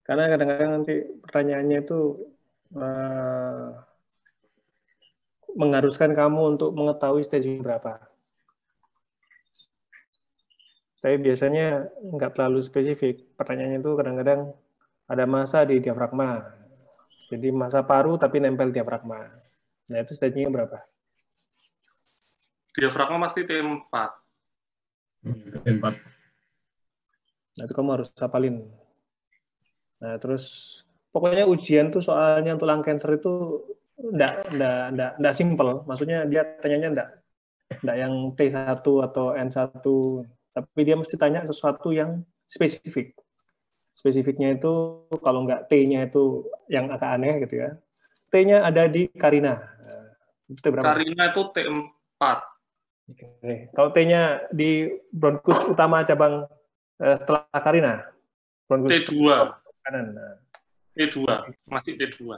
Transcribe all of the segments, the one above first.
Karena kadang-kadang nanti pertanyaannya itu uh, mengharuskan kamu untuk mengetahui staging berapa. Tapi biasanya nggak terlalu spesifik. Pertanyaannya itu kadang-kadang ada massa di diafragma. Jadi massa paru tapi nempel diafragma. Nah itu stagingnya berapa? Diafragma pasti T4. T4. Nah itu kamu harus hafalin. Nah terus pokoknya ujian tuh soalnya untuk lung cancer itu enggak simple. Maksudnya dia tanyanya enggak yang T1 atau N1, tapi dia mesti tanya sesuatu yang spesifik. Spesifiknya itu kalau nggak T-nya itu yang agak aneh gitu ya. T-nya ada di Karina. Itu berapa? Karina itu T4. Oke. Kalau T-nya di bronkus utama cabang setelah Karina. Bronkus T2. kanan. Nah. T2. Masih T2.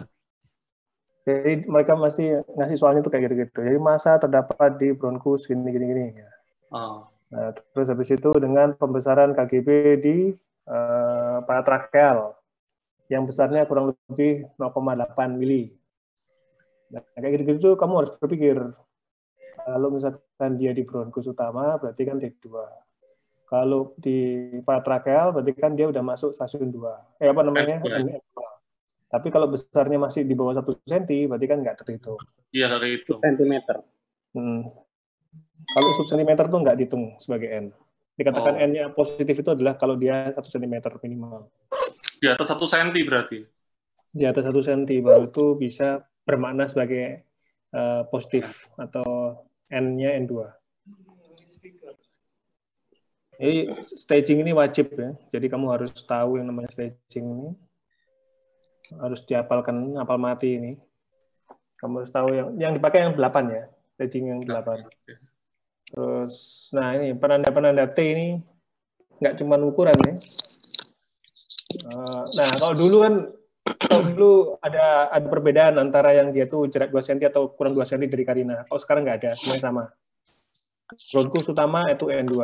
Jadi mereka masih ngasih soalnya tuh kayak gitu-gitu. Jadi massa terdapat di bronkus gini. Oh. Nah, terus habis itu dengan pembesaran KGB di paratrakeal yang besarnya kurang lebih 0,8 mili. Nah, kayak gitu-gitu kamu harus berpikir, kalau misalkan dia di bronkus utama berarti kan T2. Kalau di paratrakeal berarti kan dia udah masuk stasiun 2. Apa namanya? N2. Tapi kalau besarnya masih di bawah 1 cm berarti kan nggak terhitung. Iya, nggak terhitung. Sentimeter. Kalau subsentimeter tuh nggak dihitung sebagai N. Dikatakan N-nya positif itu adalah kalau dia 1 cm minimal. Di atas 1 cm berarti? Di atas 1 cm baru itu bisa bermakna sebagai positif atau N-nya N2. Jadi staging ini wajib ya. Jadi kamu harus tahu yang namanya staging ini. Harus dihafalkan, hafal mati ini. Kamu harus tahu yang dipakai yang 8 ya. Staging yang 8. Terus, nah ini penanda-penanda T ini nggak cuma ukuran ya. Nah kalau dulu ada perbedaan antara yang dia tuh jarak 2 cm atau kurang 2 cm dari Karina. Kalau sekarang nggak ada, semuanya sama. Bronkus utama itu N2,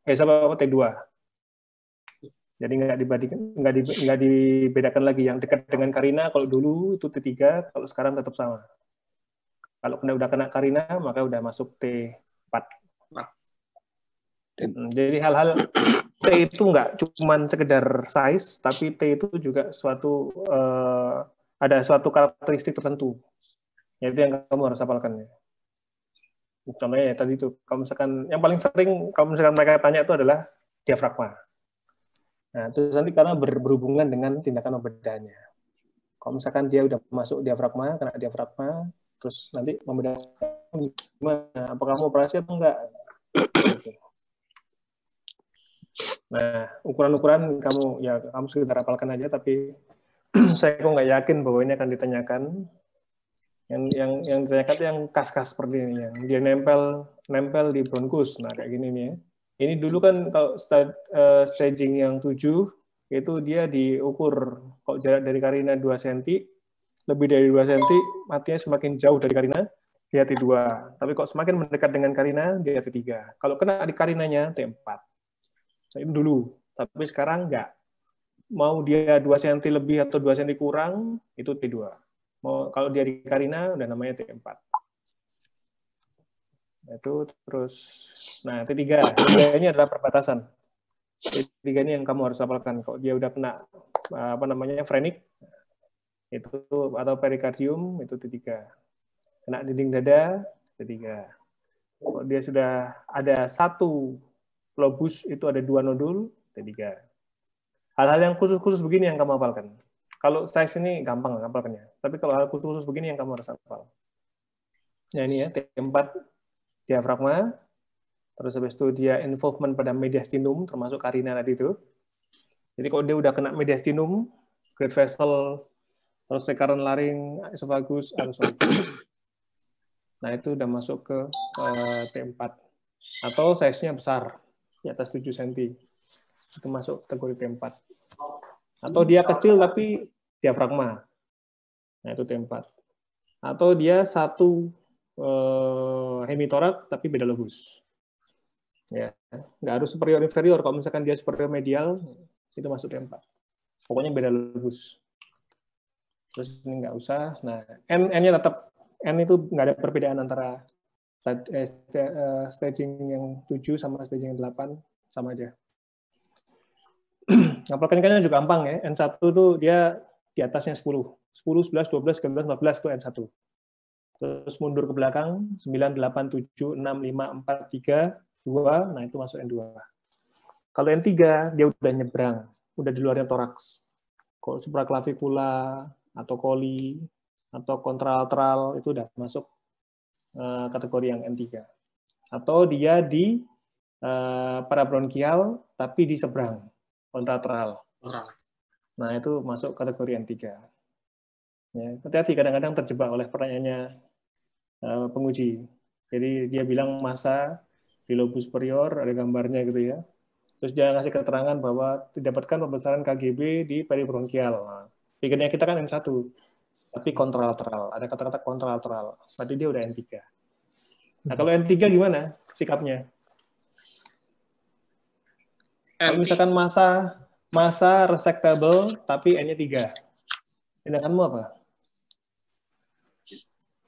T2. Jadi nggak dibedakan lagi yang dekat dengan Karina. Kalau dulu itu T3, kalau sekarang tetap sama. Kalau udah kena Karina, maka udah masuk T4. Jadi hal-hal T itu nggak cuma sekedar size, tapi T itu juga ada suatu karakteristik tertentu. Yaitu yang kamu harus hafalkan ya. Contohnya ya tadi itu, kalau misalkan yang paling sering kalau misalkan mereka tanya itu adalah diafragma. Nah, terus nanti karena berhubungan dengan tindakan pembedahannya. Kalau misalkan dia udah masuk diafragma, kena diafragma, terus nanti membedakan gimana, apakah mau operasi atau enggak. Gitu. Nah, ukuran-ukuran kamu sekitar hafalkan aja, tapi saya kok nggak yakin bahwa ini akan ditanyakan. Yang ditanyakan itu yang kas-kas seperti ini, yang dia nempel di bronkus. Nah, kayak gini nih ya. Ini dulu kan kalau staging yang 7 itu dia diukur kalau jarak dari Karina 2 cm, lebih dari 2 cm, artinya semakin jauh dari Karina, dia T2. Tapi kalau semakin mendekat dengan Karina, dia T3. Kalau kena di Karinanya, T4. Nah, itu dulu. Tapi sekarang enggak. Mau dia 2 cm lebih atau 2 cm kurang, itu T2. Kalau dia di Karina, udah namanya T4. Itu terus, nah T3 ini adalah perbatasan. T3 ini yang kamu harus hafalkan. Kalau dia udah kena phrenic itu atau perikardium itu T3. Kena dinding dada T3. Kalau dia sudah ada 1 lobus itu ada 2 nodul T3. Hal-hal yang khusus-khusus begini yang kamu hafalkan. Kalau size ini gampang hafalkannya. Tapi kalau hal khusus-khusus begini yang kamu harus hafal. Nah ini ya T4 diafragma. Terus habis itu dia involvement pada mediastinum, termasuk Karina tadi itu. Jadi kalau dia udah kena mediastinum, great vessel, terus recurrent laring, esophagus, nah itu udah masuk ke T4. Atau size-nya besar, di atas 7 cm. Itu masuk kategori T4. Atau dia kecil tapi diafragma. Nah itu T4. Atau dia satu hemitorak tapi beda lobus. Ya, nggak harus superior inferior. Kalau misalkan dia superior medial, itu masuk T4. Pokoknya beda lobus. Terus ini nggak usah. Nah, N-nya tetap, N itu nggak ada perbedaan antara staging yang 7 sama staging yang 8, sama aja. Ngapalkan juga gampang ya. N1 tuh dia di atasnya 10. 10, 11, 12, 13, 14 itu N1. Terus mundur ke belakang, 9, 8, 7, 6, 5, 4, 3, 2, nah itu masuk N2. Kalau N3, dia udah nyebrang, udah di luarnya toraks. Kalau supraclavicula, atau coli, atau contralateral, itu udah masuk kategori yang N3. Atau dia di parabronkial, tapi di seberang, kontralateral. Nah, itu masuk kategori N3. Ya, hati-hati, kadang-kadang terjebak oleh pertanyaannya penguji. Jadi dia bilang massa di lobus superior, ada gambarnya gitu ya. Terus dia ngasih keterangan bahwa didapatkan pembesaran KGB di peribronkial. Nah, pikirnya kita kan N1, tapi kontralateral. Ada kata-kata kontralateral. Berarti dia udah N3. Nah, kalau N3 gimana sikapnya? Kalau misalkan massa resectable, tapi N-nya 3. Tindakanmu apa?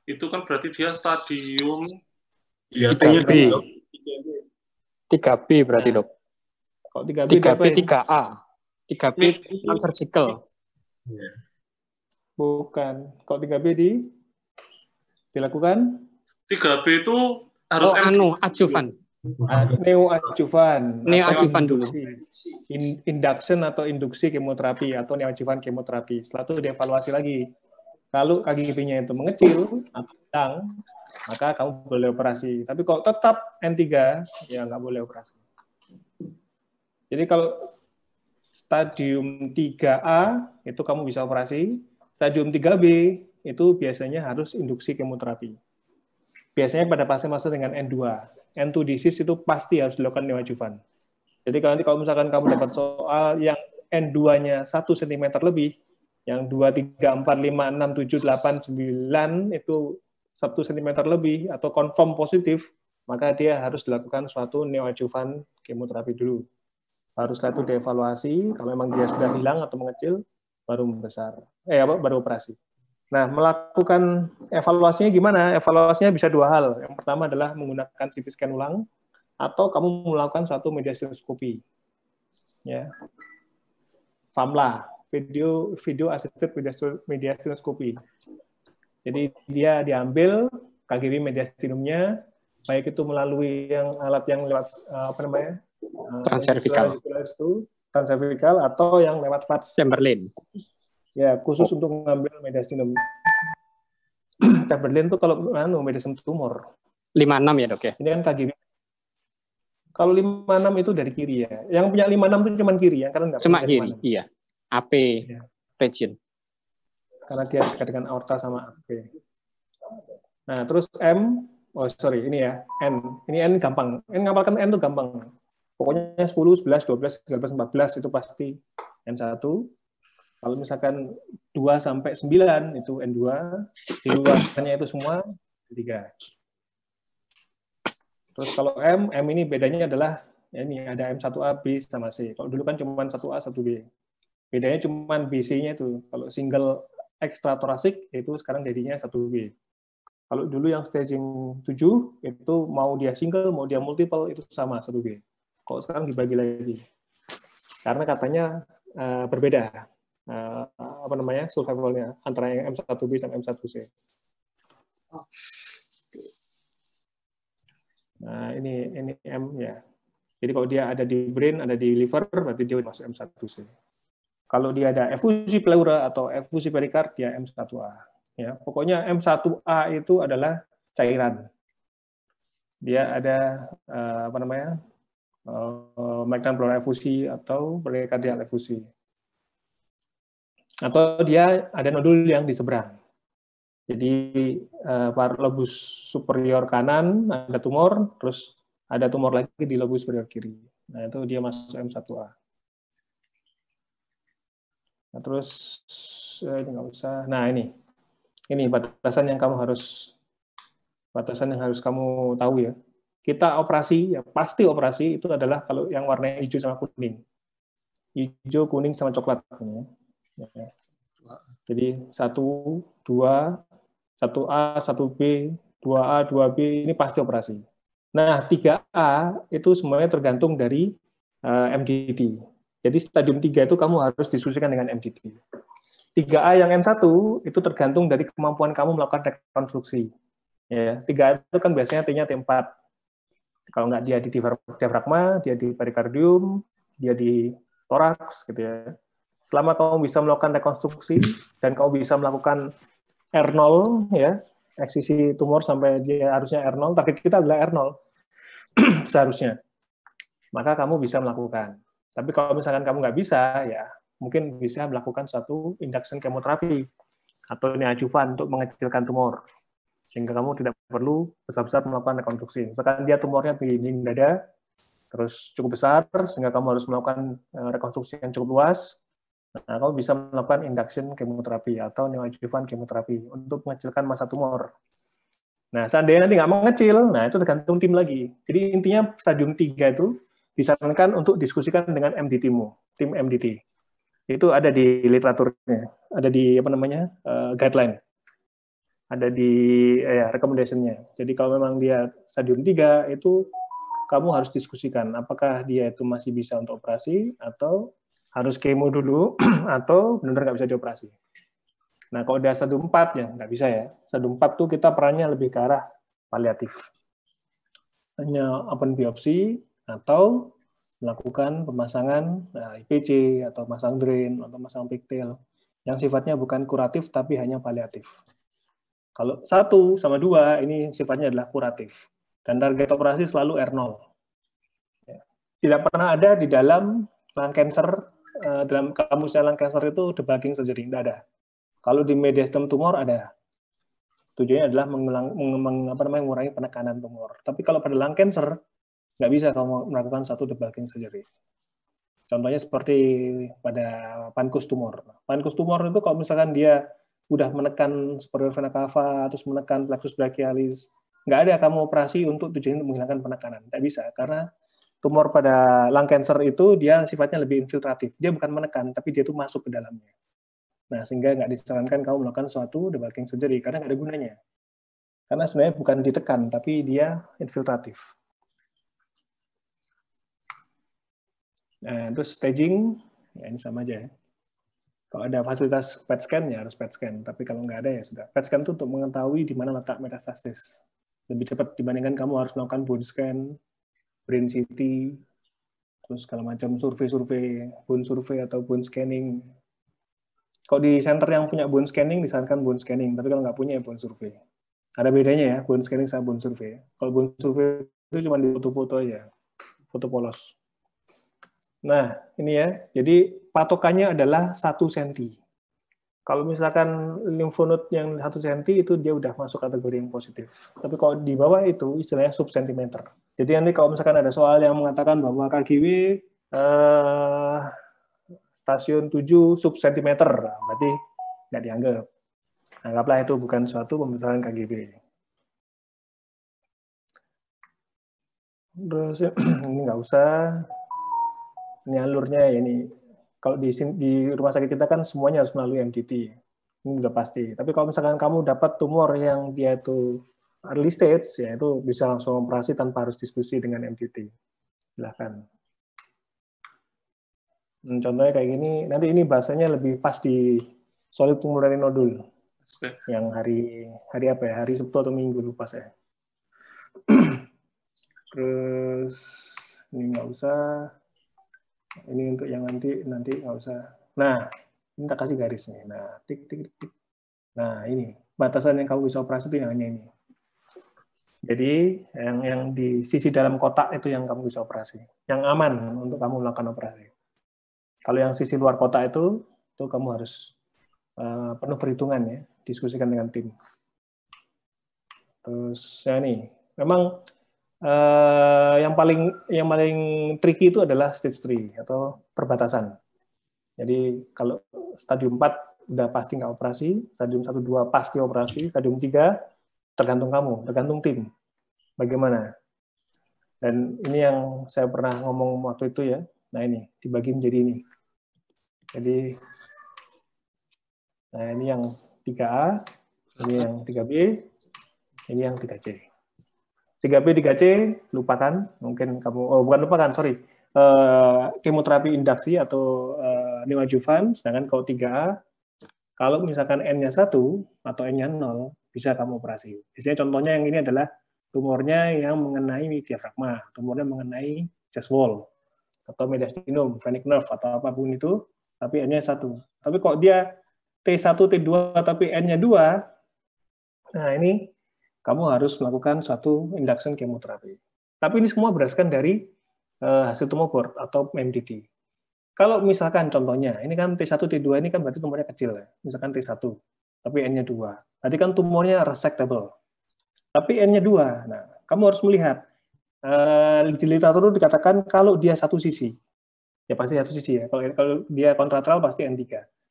Itu kan berarti dia stadium 3B. 3B berarti, Dok. Kalau 3B 3B 3A. 3B non-surgical. Bukan. Kalau 3B dilakukan? 3B itu harus adjuvan. Neoadjuvan. Neoadjuvan dulu. Induction atau induksi kemoterapi atau neoadjuvan kemoterapi. Setelah itu dievaluasi lagi. Kalau KGB-nya itu mengecil atau sedang, maka kamu boleh operasi. Tapi kalau tetap N3, ya nggak boleh operasi. Jadi kalau stadium 3A itu kamu bisa operasi, stadium 3B itu biasanya harus induksi kemoterapi. Biasanya pada pasien-pasien dengan N2. N2 disease itu pasti harus dilakukan neoadjuvan. Jadi kalau misalkan kamu dapat soal yang N2-nya 1 cm lebih, yang 2, 3, 4, 5, 6, 7, 8, 9 itu 1 cm lebih atau confirm positif, maka dia harus dilakukan suatu neoadjuvan kemoterapi dulu. Baru setelah itu dievaluasi, kalau memang dia sudah hilang atau mengecil, baru membesar. Baru operasi. Nah, melakukan evaluasinya gimana? Evaluasinya bisa dua hal. Yang pertama adalah menggunakan CT scan ulang, atau kamu melakukan suatu mediastinskopi. Ya. FAMLA, video assisted mediastinskopi. Jadi dia diambil KGB mediastinumnya, baik itu melalui alat yang lewat transcervical atau yang lewat VATS Chamberlain. Ya, khusus untuk mengambil mediastinum. Chamberlain itu kalau mediastinum tumor. 56 ya, Dok ya. Ini kan KGB. Kalau 56 itu dari kiri ya. Yang punya 56 itu cuma kiri ya, karena enggak cuma kiri. Iya. AP ya. Region. Karena dia dekat dengan aorta sama AP. Nah, terus ini ya, N. Ini N gampang. N ngapalkan N itu gampang. Pokoknya 10, 11, 12, 13, 14 itu pasti N1. Kalau misalkan 2 sampai 9 itu N2, di luarnya itu semua N3. Terus kalau M ini bedanya adalah ini ada M1A, B sama C. Kalau dulu kan cuma 1A, 1B. Bedanya cuma BC-nya itu. Kalau single ekstratorasik itu sekarang jadinya 1B. Kalau dulu yang staging 7 itu mau dia single, mau dia multiple itu sama 1B. Kalau sekarang dibagi lagi. Karena katanya berbeda. Survivalnya antara yang M1B sama M1C. Nah, ini M ya. Jadi kalau dia ada di brain, ada di liver, berarti dia masuk M1C. Kalau dia ada efusi pleura atau efusi perikard, dia M1A. Ya, pokoknya M1A itu adalah cairan. Dia ada malignant pleural efusi atau perikardial efusi. Atau dia ada nodul yang di seberang. Jadi lobus superior kanan ada tumor, terus ada tumor lagi di lobus superior kiri. Nah, itu dia masuk M1A. Nah, terus nggak usah. Nah, ini batasan yang harus kamu tahu ya. Kita operasi, ya pasti operasi itu adalah kalau yang warnanya hijau sama kuning. hijau, kuning, sama coklat. Ya. Jadi 1, 2, 1A, 1B, 2A, 2B, ini pasti operasi. Nah, 3A itu semuanya tergantung dari MDT. Jadi stadium 3 itu kamu harus diskusikan dengan MDT. 3A yang N1 itu tergantung dari kemampuan kamu melakukan rekonstruksi. Ya, 3A itu kan biasanya T-nya T4. Kalau nggak dia di diafragma, dia di perikardium, dia di toraks, gitu ya. Selama kamu bisa melakukan rekonstruksi dan kamu bisa melakukan R0, ya, eksisi tumor sampai dia harusnya R0, target kita adalah R0 seharusnya. Maka kamu bisa melakukan. Tapi kalau misalkan kamu nggak bisa, ya mungkin bisa melakukan suatu induction chemoterapi atau neoadjuvan untuk mengecilkan tumor. Sehingga kamu tidak perlu besar-besar melakukan rekonstruksi. Misalkan dia tumornya di dinding dada, terus cukup besar, sehingga kamu harus melakukan rekonstruksi yang cukup luas, nah, kamu bisa melakukan induction chemoterapi atau neoadjuvan chemoterapi untuk mengecilkan massa tumor. Nah, seandainya nanti nggak mengecil, nah itu tergantung tim lagi. Jadi intinya stadium 3 itu disarankan untuk diskusikan dengan MDT-mu, tim MDT. Itu ada di literaturnya, ada di guideline, ada di recommendation-nya. Jadi kalau memang dia stadium 3 itu kamu harus diskusikan apakah dia itu masih bisa untuk operasi atau harus kemo dulu atau benar-benar nggak bisa dioperasi. Nah, kalau udah stadium 4 ya nggak bisa ya. Stadium 4 tuh kita perannya lebih ke arah paliatif. Hanya open biopsi atau melakukan pemasangan IPC atau masang drain atau masang pigtail yang sifatnya bukan kuratif tapi hanya paliatif. Kalau 1 sama 2 ini sifatnya adalah kuratif dan target operasi selalu R0. Tidak pernah ada di dalam lung cancer, dalam kamus lung cancer itu debulking surgery, tidak ada. Kalau di mediastinum tumor ada. Tujuannya adalah mengurangi penekanan tumor. Tapi kalau pada lung cancer, nggak bisa kamu melakukan satu debulking surgery. Contohnya seperti pada pancreas tumor. Pancreas tumor itu kalau misalkan dia udah menekan superior vena cava, terus menekan plexus brachialis, nggak ada kamu operasi untuk tujuannya menghilangkan penekanan. Nggak bisa, karena tumor pada lung cancer itu dia sifatnya lebih infiltratif. Dia bukan menekan, tapi dia itu masuk ke dalamnya. Nah, sehingga nggak disarankan kamu melakukan suatu debulking surgery, karena nggak ada gunanya. Karena sebenarnya bukan ditekan, tapi dia infiltratif. Nah, terus staging, ya ini sama aja ya. Kalau ada fasilitas PET scan, ya harus PET scan. Tapi kalau nggak ada, ya sudah. PET scan itu untuk mengetahui di mana letak metastasis. Lebih cepat dibandingkan kamu harus melakukan bone scan, brain CT, terus segala macam survei-survei, bone survei atau bone scanning. Kalau di center yang punya bone scanning, disarankan bone scanning. Tapi kalau nggak punya, ya bone survei. Ada bedanya ya, bone scanning sama bone survei. Kalau bone survei itu cuma di foto-foto aja, foto polos. Nah, ini ya. Jadi patokannya adalah 1 cm. Kalau misalkan limfonode yang 1 cm itu dia udah masuk kategori yang positif. Tapi kalau di bawah itu istilahnya sub-sentimeter. Jadi nanti kalau misalkan ada soal yang mengatakan bahwa KGW stasiun 7 sub-sentimeter, berarti nggak dianggap. Anggaplah itu bukan suatu pembesaran KGB. Terus ini nggak usah. Ini alurnya ini. Kalau di rumah sakit kita kan semuanya harus melalui MDT. Ini udah pasti. Tapi kalau misalkan kamu dapat tumor yang dia itu early stage, ya itu bisa langsung operasi tanpa harus diskusi dengan MDT. Silahkan. Contohnya kayak gini. Nanti ini bahasanya lebih pas di solid pulmonary nodule. Yang hari apa ya? Hari Sabtu atau Minggu lupa saya. Terus ini nggak usah. Ini untuk yang nanti nggak usah. Nah, ini tak kasih garis nih. Nah, tik. Nah, ini batasan yang kamu bisa operasi itu yang hanya ini. Jadi yang di sisi dalam kotak itu yang kamu bisa operasi, yang aman untuk kamu melakukan operasi. Kalau yang sisi luar kotak itu kamu harus penuh perhitungan ya, diskusikan dengan tim. Terus ya nih, memang yang paling tricky itu adalah stage 3 atau perbatasan. Jadi kalau stadium 4 udah pasti nggak operasi, stadium 1-2 pasti operasi, stadium 3 tergantung kamu, tergantung tim. Bagaimana? Dan ini yang saya pernah ngomong waktu itu ya. Nah ini dibagi menjadi ini. Jadi, nah ini yang 3A, ini yang 3B, ini yang 3C. 3B, 3C, lupakan. Mungkin kamu, bukan lupakan, sorry. Kemoterapi induksi atau neoadjuvan, sedangkan kalau 3A, kalau misalkan N-nya 1 atau N-nya 0, bisa kamu operasi. Biasanya contohnya yang ini adalah tumornya yang mengenai diafragma, tumornya mengenai chest wall, atau mediastinum, phrenic nerve, atau apapun itu, tapi N-nya 1. Tapi kok dia T1, T2, tapi N-nya 2, nah ini kamu harus melakukan suatu induction chemoterapi. Tapi ini semua berdasarkan dari hasil tumor board atau MDT. Kalau misalkan contohnya, ini kan T1, T2 ini kan berarti tumornya kecil ya, misalkan T1, tapi N-nya 2. Berarti kan tumornya resectable. Tapi N-nya 2. Nah, kamu harus melihat, di literatur dikatakan kalau dia satu sisi, ya pasti satu sisi ya. Kalau dia kontrateral pasti N3.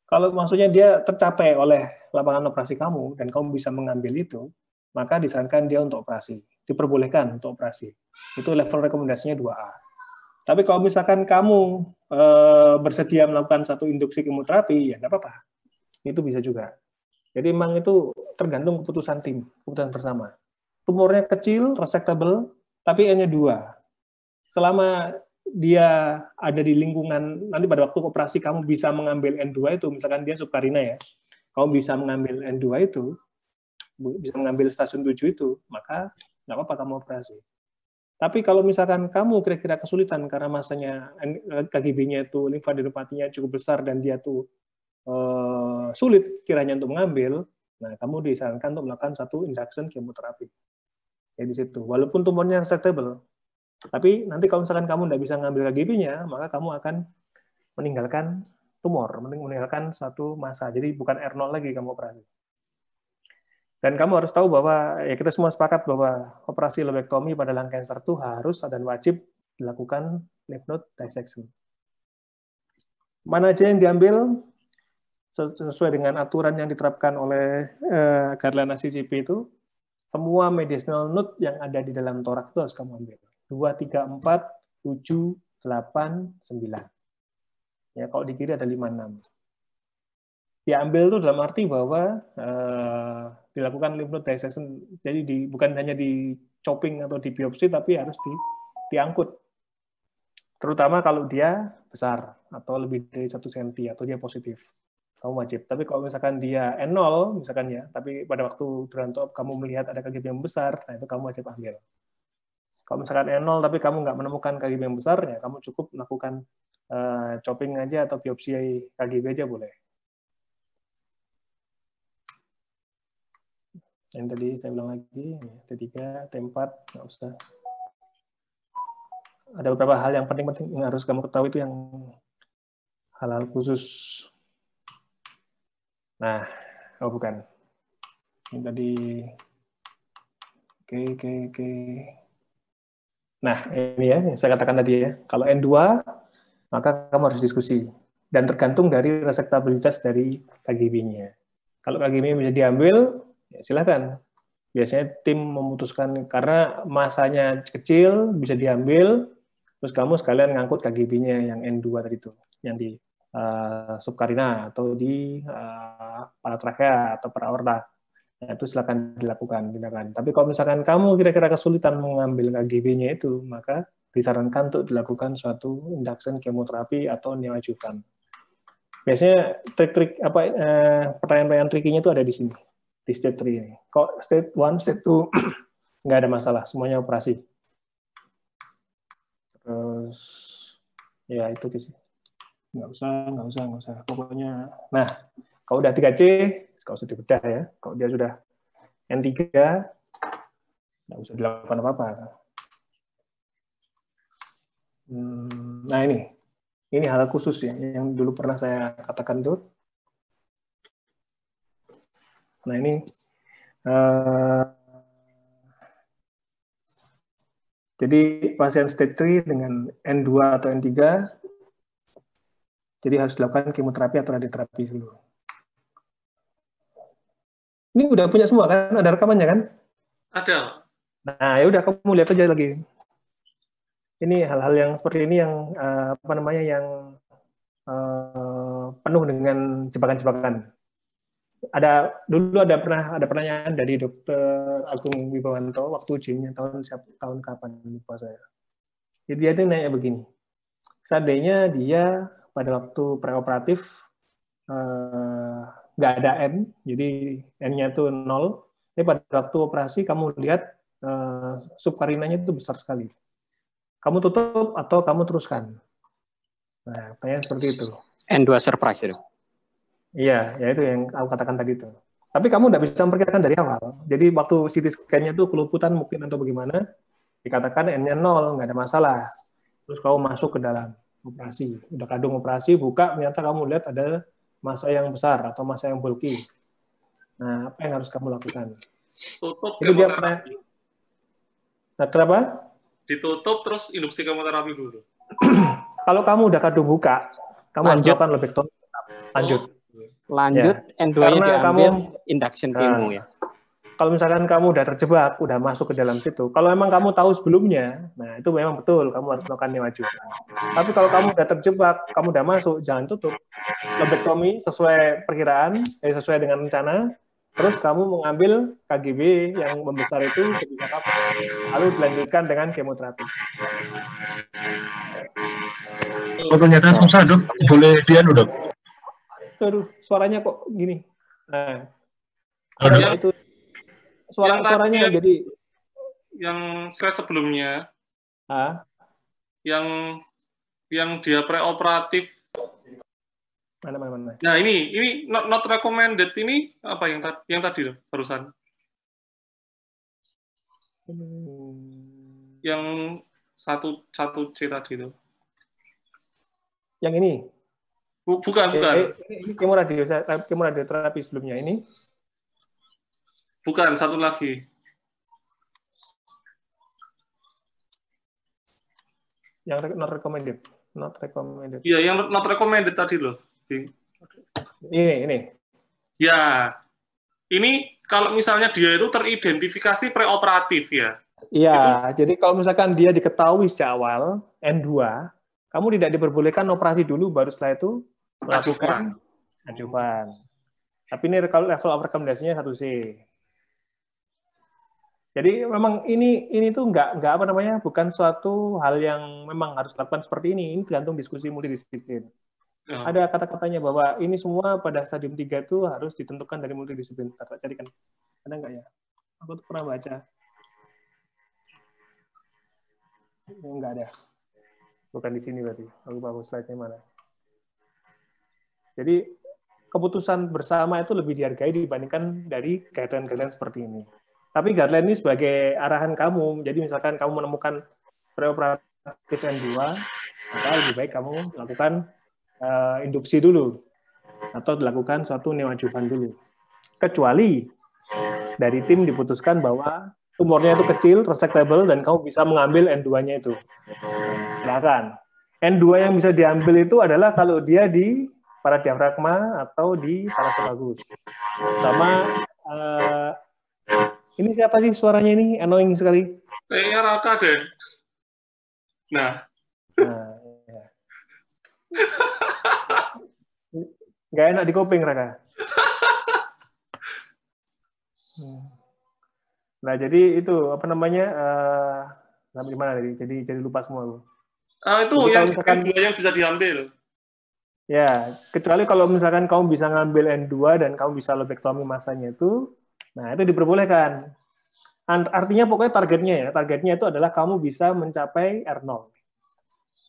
Kalau maksudnya dia tercapai oleh lapangan operasi kamu dan kamu bisa mengambil itu, maka disarankan dia untuk operasi. Diperbolehkan untuk operasi. Itu level rekomendasinya 2A. Tapi kalau misalkan kamu bersedia melakukan satu induksi kemoterapi, ya nggak apa-apa. Itu bisa juga. Jadi memang itu tergantung keputusan tim, keputusan bersama. Tumornya kecil, resectable, tapi N-nya 2. Selama dia ada di lingkungan, nanti pada waktu operasi kamu bisa mengambil N2 itu, misalkan dia subkarina ya, kamu bisa mengambil N2 itu, bisa mengambil stasiun 7 itu, maka nggak apa-apa kamu operasi. Tapi kalau misalkan kamu kira-kira kesulitan karena masanya KGB-nya itu limfadenopatinya cukup besar dan dia tuh sulit kiranya untuk mengambil, nah kamu disarankan untuk melakukan satu induction chemoterapi. Ya di situ. Walaupun tumornya resectable, tapi nanti kalau misalkan kamu tidak bisa mengambil KGB-nya, maka kamu akan meninggalkan tumor, meninggalkan suatu masa. Jadi bukan R0 lagi kamu operasi. Dan kamu harus tahu bahwa ya kita semua sepakat bahwa operasi lobektomi pada lung cancer itu harus dan wajib dilakukan lymph node dissection. Mana aja yang diambil sesuai dengan aturan yang diterapkan oleh guideline ACCP itu, semua mediastinal node yang ada di dalam torak itu harus kamu ambil. 2, 3, 4, 7, 8, 9. Ya, kalau di kiri ada 5, 6. Diambil itu dalam arti bahwa dilakukan lymph node dissection, jadi bukan hanya di chopping atau di biopsi, tapi harus diangkut. Terutama kalau dia besar atau lebih dari 1 cm atau dia positif, kamu wajib. Tapi kalau misalkan dia N0, misalkan ya, tapi pada waktu Duranto kamu melihat ada KGB yang besar, nah itu kamu wajib ambil. Kalau misalkan N0 tapi kamu nggak menemukan KGB yang besar, ya kamu cukup melakukan chopping aja atau biopsi KGB aja boleh. Yang tadi saya bilang lagi, T3, T4, nggak usah. Ada beberapa hal yang penting-penting yang harus kamu ketahui itu yang hal-hal khusus. Nah, oh bukan. Ini tadi, oke. Nah, ini ya, yang saya katakan tadi ya. Kalau N2, maka kamu harus diskusi. Dan tergantung dari resektabilitas dari KGB-nya. Kalau KGB-nya bisa diambil, ya silakan. Biasanya tim memutuskan karena masanya kecil bisa diambil, terus kamu sekalian ngangkut KGB-nya yang N2 tadi itu, yang di subkarina atau di paratrakea atau peraorta. Nah, itu silakan dilakukan tindakan. Tapi kalau misalkan kamu kira-kira kesulitan mengambil KGB-nya itu, maka disarankan untuk dilakukan suatu induction chemoterapi atau neoadjuvan. Biasanya trik-trik pertanyaan-pertanyaan trikinya itu ada di sini. Di stage 3 ini. Kok stage 1, stage 2 nggak ada masalah, semuanya operasi. Terus ya itu sih. Nggak usah. Pokoknya, nah kalau udah 3C, nggak usah dibedah ya. Kalau dia sudah N3, nggak usah dilakukan apa-apa. Nah ini hal khusus ya, yang dulu pernah saya katakan tuh. Nah ini jadi pasien stage 3 dengan N2 atau N3, jadi harus dilakukan kemoterapi atau radioterapi dulu. Ini udah punya semua kan? Ada rekamannya kan? Ada. Nah ya udah kamu lihat aja lagi. Ini hal-hal yang seperti ini yang yang penuh dengan jebakan-jebakan. Dulu ada pertanyaan dari Dr. Agung Wibawanto waktu ujiannya tahun kapan lupa saya. Jadi dia itu nanya begini. Seandainya dia pada waktu preoperatif nggak ada N, jadi N-nya itu 0. Tapi pada waktu operasi kamu lihat subkarinanya itu besar sekali. Kamu tutup atau kamu teruskan? Nah, pertanyaan seperti itu. N2 surprise itu. Iya, ya itu yang aku katakan tadi itu. Tapi kamu nggak bisa memperkirakan dari awal. Jadi waktu CT scan-nya itu keluputan mungkin atau bagaimana, dikatakan N-nya 0, nggak ada masalah. Terus kamu masuk ke dalam operasi. Udah kadung operasi, buka, ternyata kamu lihat ada massa yang besar atau massa yang bulky. Nah, apa yang harus kamu lakukan? Tutup Itu dia kemoterapi. Nah, kenapa? Ditutup terus induksi kemoterapi dulu. Kalau kamu udah kadung buka, kamu harus melakukan lobektomi. Lanjut. N2-nya Karena diambil induction chemo ya. Kalau misalkan kamu udah terjebak, udah masuk ke dalam situ, kalau memang kamu tahu sebelumnya, nah itu memang betul, kamu harus melakukan neoadjuvan. Tapi kalau kamu udah terjebak, kamu udah masuk, jangan tutup. Lobektomi sesuai perkiraan, sesuai dengan rencana, terus kamu mengambil KGB yang membesar itu sebisa kapan, lalu dilanjutkan dengan kemoterapi. Oh, ternyata susah, Dok. Boleh dianu, Dok? Aduh, suaranya kok gini. Nah, Yang, itu suaranya jadi yang slide sebelumnya, yang dia preoperatif. Mana. Nah ini not recommended ini apa yang tadi loh barusan? Yang satu C tadi itu. Yang ini. Bukan. Ini kemoradioterapi sebelumnya ini. Bukan, satu lagi. Yang not recommended. Iya, yang not recommended tadi loh. Ini. Ya. Ini kalau misalnya dia itu teridentifikasi preoperatif ya. Iya, jadi kalau misalkan dia diketahui sejak awal N2, kamu tidak diperbolehkan operasi dulu, baru setelah itu melakukan adjuvan. Tapi ini kalau level of rekomendasinya 1C. Jadi memang ini tuh nggak apa namanya, bukan suatu hal yang memang harus dilakukan seperti ini. Ini tergantung diskusi multidisiplin. Ada kata-katanya bahwa ini semua pada stadium 3 itu harus ditentukan dari multidisiplin. Jadi kan ada nggak ya? Aku tuh pernah baca. Nggak ada. Bukan di sini berarti. Aku bagus slide-nya mana. Jadi keputusan bersama itu lebih dihargai dibandingkan dari guideline-guideline seperti ini. Tapi guideline ini sebagai arahan kamu. Jadi misalkan kamu menemukan preoperatif N2, maka lebih baik kamu melakukan induksi dulu atau dilakukan suatu neoadjuvan dulu. Kecuali dari tim diputuskan bahwa tumornya itu kecil, resectable, dan kamu bisa mengambil N2-nya itu. Silakan. N2 yang bisa diambil itu adalah kalau dia di paradiafragma atau di paraesophagus. Sama ini siapa sih suaranya ini? Annoying sekali. Kayaknya Raka deh. Nah ya. Nggak enak di kuping, Raka. Nah, jadi itu apa namanya? Sampai di mana tadi? Jadi lupa semua. Itu jadi yang bisa diambil. Ya, kecuali kalau misalkan kamu bisa ngambil N2 dan kamu bisa lobektomi masanya itu, nah itu diperbolehkan. Artinya pokoknya targetnya itu adalah kamu bisa mencapai R0.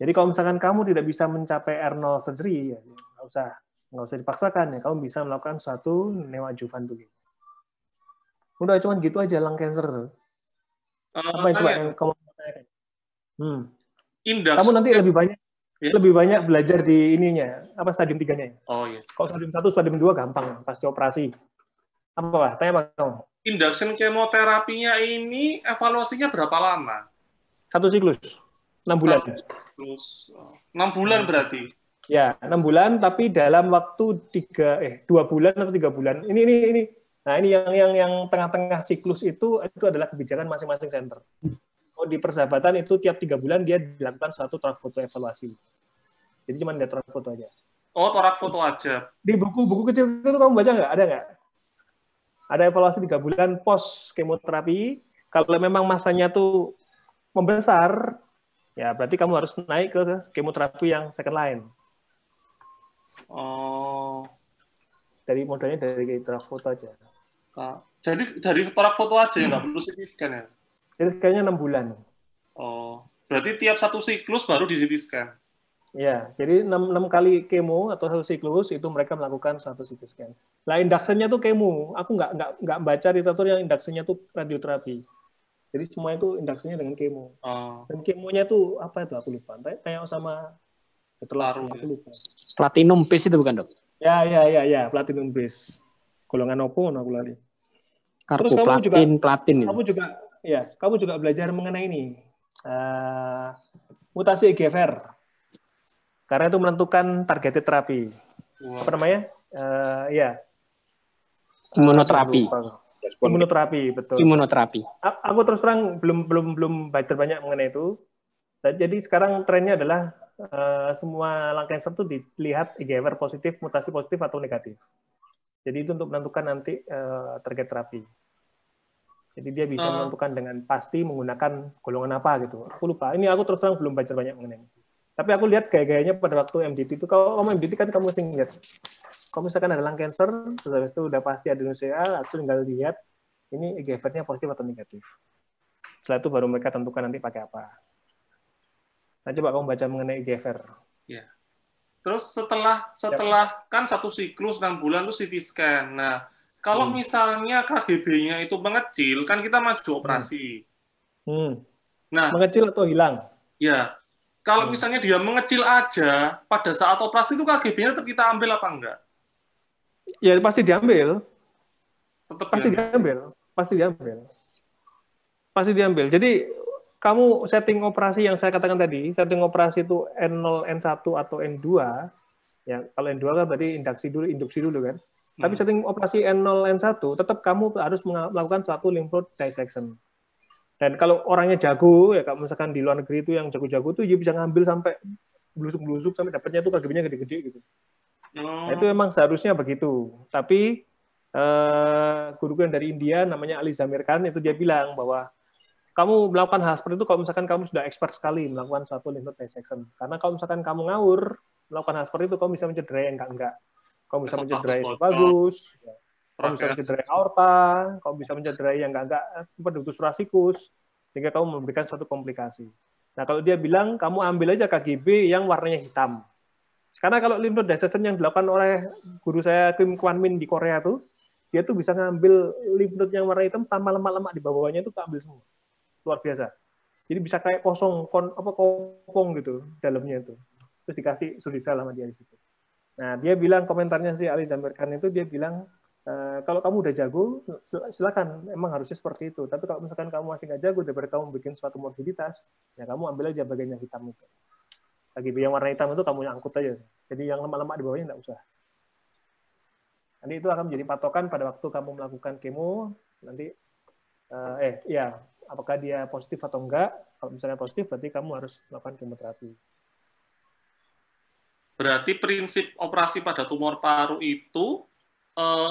Jadi kalau misalkan kamu tidak bisa mencapai R0 surgery, ya nggak usah dipaksakan ya. Kamu bisa melakukan suatu neoadjuvan dulu. Udah cuma gitu aja lung cancer. Apa yang coba yang kamu tanyakan? Kamu nanti lebih banyak belajar di ininya, apa stadium 3-nya. Oh iya. Kalau stadium 1, stadium 2 gampang pasti operasi. Apa Pak? Tanya Pak kamu. Induction kemoterapinya ini evaluasinya berapa lama? 1 siklus. 6 bulan. 6 bulan berarti. Ya, 6 bulan tapi dalam waktu 2 bulan atau 3 bulan. Ini. Nah, ini yang tengah-tengah siklus itu adalah kebijakan masing-masing center. Di persahabatan itu tiap 3 bulan dia dilakukan suatu foto evaluasi. Jadi cuma lihat foto aja. Oh, torak foto aja. Di buku-buku kecil itu kamu baca nggak? Ada nggak? Ada evaluasi 3 bulan pos kemoterapi. Kalau memang masanya tuh membesar, ya berarti kamu harus naik ke kemoterapi yang second line. Oh. Dari modalnya dari torak foto aja. Jadi dari torak foto aja ya, nggak perlu CT scan ya? Jadi kayaknya 6 bulan. Oh, berarti tiap satu siklus baru di CT scan? Ya, jadi 6 kali kemo atau satu siklus itu mereka melakukan satu CT scan. Nah, induction-nya tuh kemo. Aku nggak baca literatur yang induction-nya tuh radioterapi. Jadi semua itu induction-nya dengan kemo. Dan kemonya tuh apa itu? Aku lupa. Tanya sama dokter langsung, aku lupa. Platinum base itu bukan, Dok? Ya, platinum base. Golongan opo aku lari. Karboplatin, platin itu. Kamu juga belajar mengenai ini. Mutasi EGFR. Karena itu menentukan targeted terapi. Wow. Apa namanya? Imunoterapi. Imunoterapi, betul. Imunoterapi. Aku terus terang belum baca banyak mengenai itu. Jadi sekarang trennya adalah semua lung cancer itu dilihat EGFR positif, mutasi positif atau negatif. Jadi itu untuk menentukan nanti target terapi. Jadi dia bisa menentukan dengan pasti menggunakan golongan apa gitu. Aku lupa. Ini aku terus terang belum baca banyak mengenai ini. Tapi aku lihat gaya-gayanya pada waktu MDT itu, kalau kamu MDT kan kamu mesti lihat. Kalau misalkan ada lung cancer, terus habis itu udah pasti adenosea, aku tinggal lihat ini EGFR-nya positif atau negatif. Setelah itu baru mereka tentukan nanti pakai apa. Nah, coba kamu baca mengenai EGFR. Ya. Terus setelah kan satu siklus 6 bulan itu CT scan. Nah, kalau misalnya KGB-nya itu mengecil, kan kita maju operasi. Nah, mengecil atau hilang? Ya. Kalau misalnya dia mengecil aja, pada saat operasi itu KGB-nya tetap kita ambil apa enggak? Ya, pasti diambil. Pasti diambil. Jadi, kamu setting operasi yang saya katakan tadi, setting operasi itu N0, N1, atau N2, ya kalau N2 kan berarti induksi dulu kan. Tapi setting operasi N0, N1, tetap kamu harus melakukan suatu lymph node dissection. Dan kalau orangnya jago, ya kalau misalkan di luar negeri itu yang jago-jago tuh dia bisa ngambil sampai blusuk-blusuk sampai dapatnya tuh KGB-nya gede-gede gitu. Nah, itu memang seharusnya begitu. Tapi guru yang dari India namanya Ali Zamir Khan itu dia bilang bahwa kamu melakukan hal seperti itu kalau misalkan kamu sudah expert sekali melakukan suatu lymph node dissection. Karena kalau misalkan kamu ngawur melakukan hal seperti itu, kamu bisa mencederai yang enggak. Kamu bisa mencederai esophagus, kamu bisa mencederai aorta, kamu bisa mencederai yang enggak ductus thoracikus, sehingga kamu memberikan suatu komplikasi. Nah, kalau dia bilang, kamu ambil aja KGB yang warnanya hitam. Karena kalau lymph node dissection yang dilakukan oleh guru saya, Kim Kwan Min di Korea tuh, dia tuh bisa ngambil lymph node yang warna hitam sama lemak-lemak di bawahnya itu keambil semua. Luar biasa. Jadi bisa kayak kopong gitu dalamnya itu. Terus dikasih sudisel sama dia di situ. Nah, dia bilang komentarnya si Ali Zamir Khan itu dia bilang kalau kamu udah jago silakan, emang harusnya seperti itu. Tapi kalau misalkan kamu masih nggak jago, daripada kamu bikin suatu morbiditas, ya kamu ambil aja bagian yang hitam itu. Lagi yang warna hitam itu kamu angkut aja. Jadi yang lemak-lemak di bawahnya nggak usah. Nanti itu akan menjadi patokan pada waktu kamu melakukan kemo nanti apakah dia positif atau enggak. Kalau misalnya positif, berarti kamu harus melakukan kemoterapi. Berarti prinsip operasi pada tumor paru itu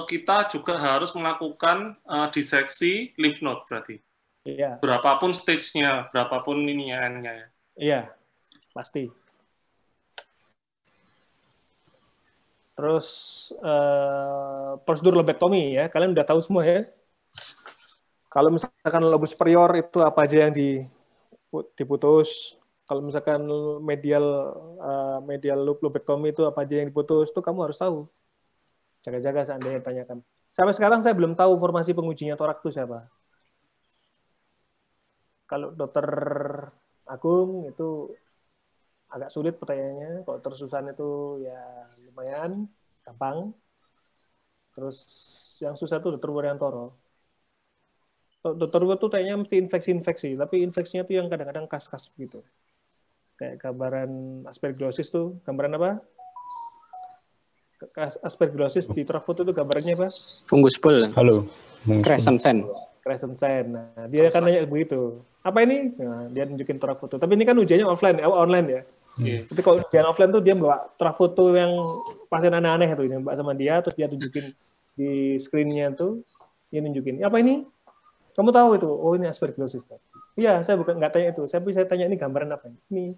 kita juga harus melakukan diseksi lymph node berarti. Iya. Berapapun stage-nya, berapapun ininya N-nya ya. Iya, pasti. Terus prosedur lobektomi ya, kalian udah tahu semua ya. Kalau misalkan lobus superior itu apa aja yang diputus. Kalau misalkan medial loop lobektomi itu apa aja yang diputus, itu kamu harus tahu. Jaga-jaga seandainya tanyakan. Sampai sekarang saya belum tahu formasi pengujinya torak itu siapa. Kalau dokter Agung itu agak sulit pertanyaannya. Kalau dokter Susan itu ya lumayan gampang. Terus yang susah itu dokter Wuryantoro. Dokter gue tuh kayaknya mesti infeksi, tapi infeksinya tuh yang kadang-kadang kas-kas gitu. Kayak gambaran aspergillosis tuh, gambaran apa? Aspergillosis di torak foto itu gambarannya apa? Fungus bol. Halo. Crescent cell. Nah, dia akan nanya begitu. Apa ini? Nah, dia nunjukin torak foto. Tapi ini kan ujiannya online ya. Tapi kalau ujian offline tuh dia bawa foto yang pasien aneh-aneh tuh ini Mbak sama dia, terus dia tunjukin di screen-nya tuh, dia nunjukin, apa ini? Kamu tahu itu? Oh ini aspergillosis. Iya, saya bukan nggak tanya itu. Saya tanya ini gambaran apa ini?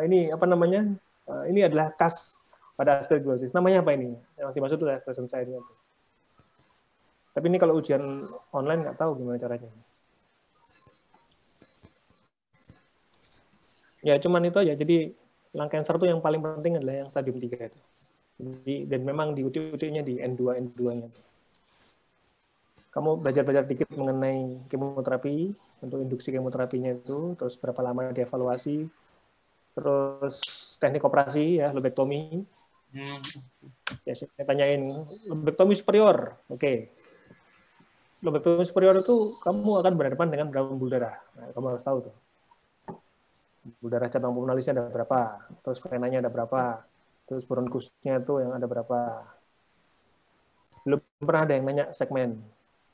Ini apa namanya? Ini adalah kas pada aspergillosis. Namanya apa ini? Yang dimaksud itu present sign-nya. Tapi ini kalau ujian online nggak tahu gimana caranya. Ya cuman itu aja. Jadi lung cancer itu yang paling penting adalah yang stadium 3 itu. Jadi, dan memang di UTI-nya di N2 N2-nya. Kamu belajar dikit mengenai kemoterapi untuk induksi kemoterapinya itu, terus berapa lama dievaluasi, terus teknik operasi ya, lobektomi. Ya saya tanyain lobektomi superior, oke. Lobektomi superior itu kamu akan berhadapan dengan berapa pembuluh darah. Nah, kamu harus tahu tuh. Pembuluh darah cabang pulmonarisnya ada berapa, terus venanya ada berapa, terus bronkusnya itu yang ada berapa. Belum pernah ada yang nanya segmen.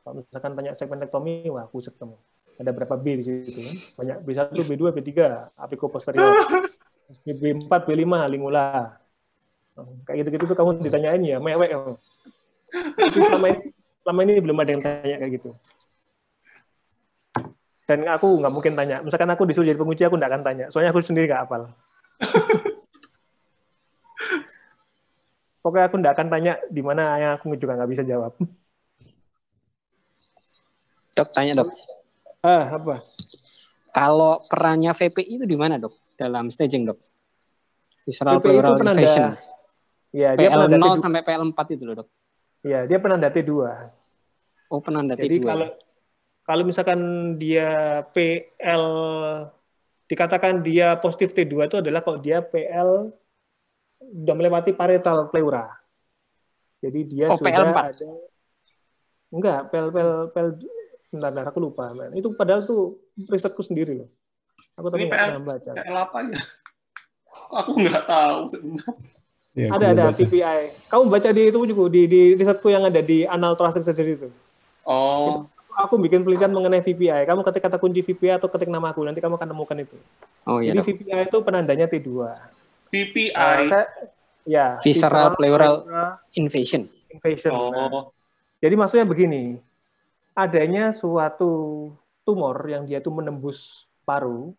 Kalau misalkan tanya segmentektomi, wah pusat kamu. Ada berapa B di situ kan? Banyak B1, B2, B3, apico posterior. B4, B5, lingula. Kayak gitu-gitu tuh kamu ditanyain ya, mewek kamu. Tapi selama ini belum ada yang tanya kayak gitu. Dan aku nggak mungkin tanya. Misalkan aku disuruh jadi penguji, aku nggak akan tanya. Soalnya aku sendiri nggak hafal. Pokoknya aku nggak akan tanya di mana yang aku juga nggak bisa jawab. Dok, tanya dok. Apa? Kalau perannya VPI itu di mana dok? Dalam staging dok? Visceral VPI pleural invasion. Ya, dia PL0 sampai PL4 itu loh dok. Iya, dia penanda T2. Oh, penanda T2. Jadi kalau misalkan dia PL dikatakan dia positif T2 itu adalah kalau dia PL sudah melewati parietal pleura. Jadi dia sudah PL4. ada enggak, PL sebentar, aku lupa. Man. Itu padahal tuh risetku sendiri loh. Aku tapi nggak pernah baca. PL apa ya? Aku nggak tahu. Ya, ada VPI. Kamu baca di itu juga di risetku yang ada di Annal Thoracic Surgery itu. Oh. Aku bikin penelitian mengenai VPI. Kamu ketik kata kunci VPI atau ketik nama aku, nanti kamu akan nemukan itu. Oh iya. Jadi dok. VPI itu penandanya T2. VPI. Ya. Visceral pleural invasion. Oh. Nah. Jadi maksudnya begini. Adanya suatu tumor yang dia itu menembus paru,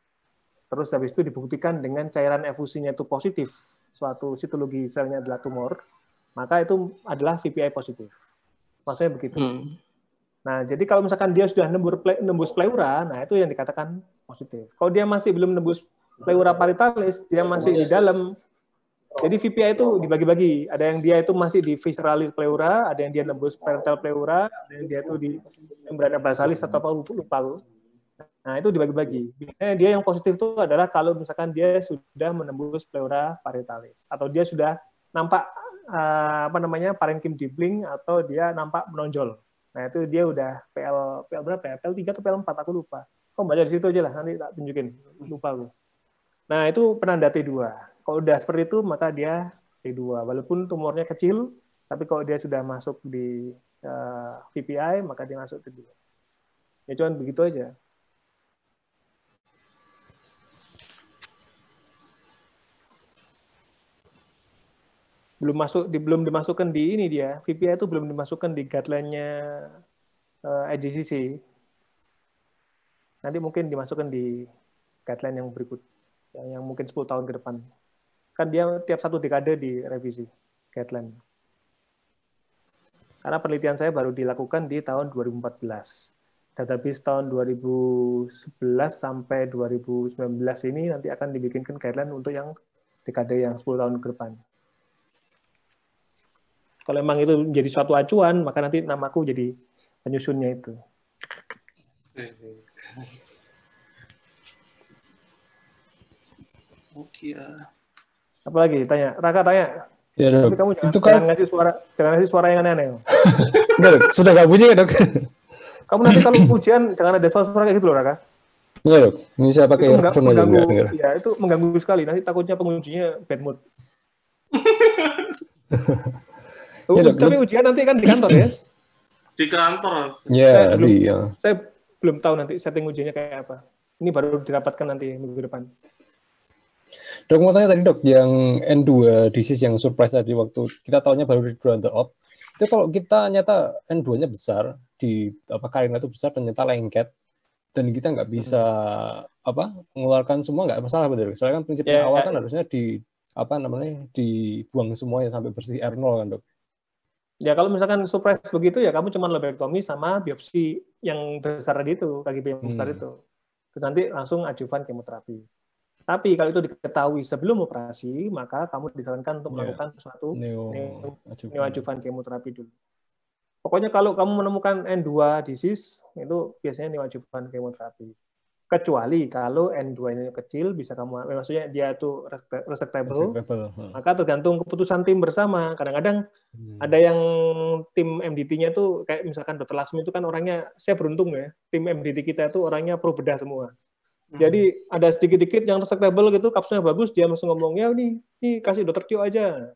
terus habis itu dibuktikan dengan cairan efusinya itu positif, suatu sitologi selnya adalah tumor, maka itu adalah VPI positif. Maksudnya begitu. Nah, jadi kalau misalkan dia sudah nembus pleura, nah itu yang dikatakan positif. Kalau dia masih belum nembus pleura parietalis, dia masih di dalam. Jadi VPI itu dibagi-bagi. Ada yang dia itu masih di visceral pleura, ada yang dia nembus parietal pleura, ada yang dia itu di membrana basalis atau apa lupa. Nah, itu dibagi-bagi. Biasanya dia yang positif itu adalah kalau misalkan dia sudah menembus pleura parietalis atau dia sudah nampak parenchyma dippling atau dia nampak menonjol. Nah, itu dia udah PL berapa ya? PL3 atau PL4 aku lupa. Kok baca di situ aja lah, nanti tak tunjukin. Lupa aku. Nah, itu penanda T2. Kalau udah seperti itu, maka dia T2. Walaupun tumornya kecil, tapi kalau dia sudah masuk di VPI, maka dia masuk T2. Ya cuma begitu aja. Belum dimasukkan di ini dia. VPI itu belum dimasukkan di guideline-nya IGCC. Nanti mungkin dimasukkan di guideline yang berikut. Yang mungkin 10 tahun ke depan. Kan dia tiap 1 dekade direvisi guideline. Karena penelitian saya baru dilakukan di tahun 2014. Database tahun 2011 sampai 2019 ini nanti akan dibikinkan guideline untuk yang dekade yang 10 tahun ke depan. Kalau memang itu menjadi suatu acuan, maka nanti namaku jadi penyusunnya itu. Oke. Apalagi tanya, Raka tanya. Ya, dok. Tapi kamu jangan ngasih suara yang aneh-aneh. Enggak, sudah nggak bunyi ya dok? Kamu nanti kalau ujian jangan ada suara kayak gitu loh Raka. Iya dok, ini saya pakai earphone aja. Ya itu mengganggu sekali. Nanti takutnya pengujinya bad mood. Tapi ujian nanti kan di kantor ya? Di kantor. Ya, saya belum tahu nanti setting ujiannya kayak apa. Ini baru dirapatkan nanti minggu depan. Dok, mau tanya tadi dok, yang N2 disease yang surprise tadi waktu kita tahunya baru di Ground Up, itu kalau kita nyata N2-nya besar, di karina itu besar dan nyata lengket, dan kita nggak bisa mengeluarkan semua, nggak masalah betul. Soalnya kan prinsipnya awal kan harusnya dibuang semuanya sampai bersih R0 kan dok. Ya kalau misalkan surprise begitu ya kamu cuma lobektomi sama biopsi yang besar tadi itu, KGB yang besar itu. Terus nanti langsung adjuvan kemoterapi. Tapi kalau itu diketahui sebelum operasi, maka kamu disarankan untuk melakukan suatu neoadjuvan kemoterapi dulu. Pokoknya kalau kamu menemukan N2 disease, itu biasanya neoadjuvan kemoterapi. Kecuali kalau N2-nya kecil, bisa kamu, maksudnya dia itu resectable, maka tergantung keputusan tim bersama. Kadang-kadang ada yang tim MDT-nya tuh, kayak misalkan Dr. Laksmi itu kan orangnya, saya beruntung ya, tim MDT kita itu orangnya pro bedah semua. Jadi ada sedikit-dikit yang resectable gitu, kapsulnya bagus, dia langsung ngomong, ya ini kasih Dr. Tio aja.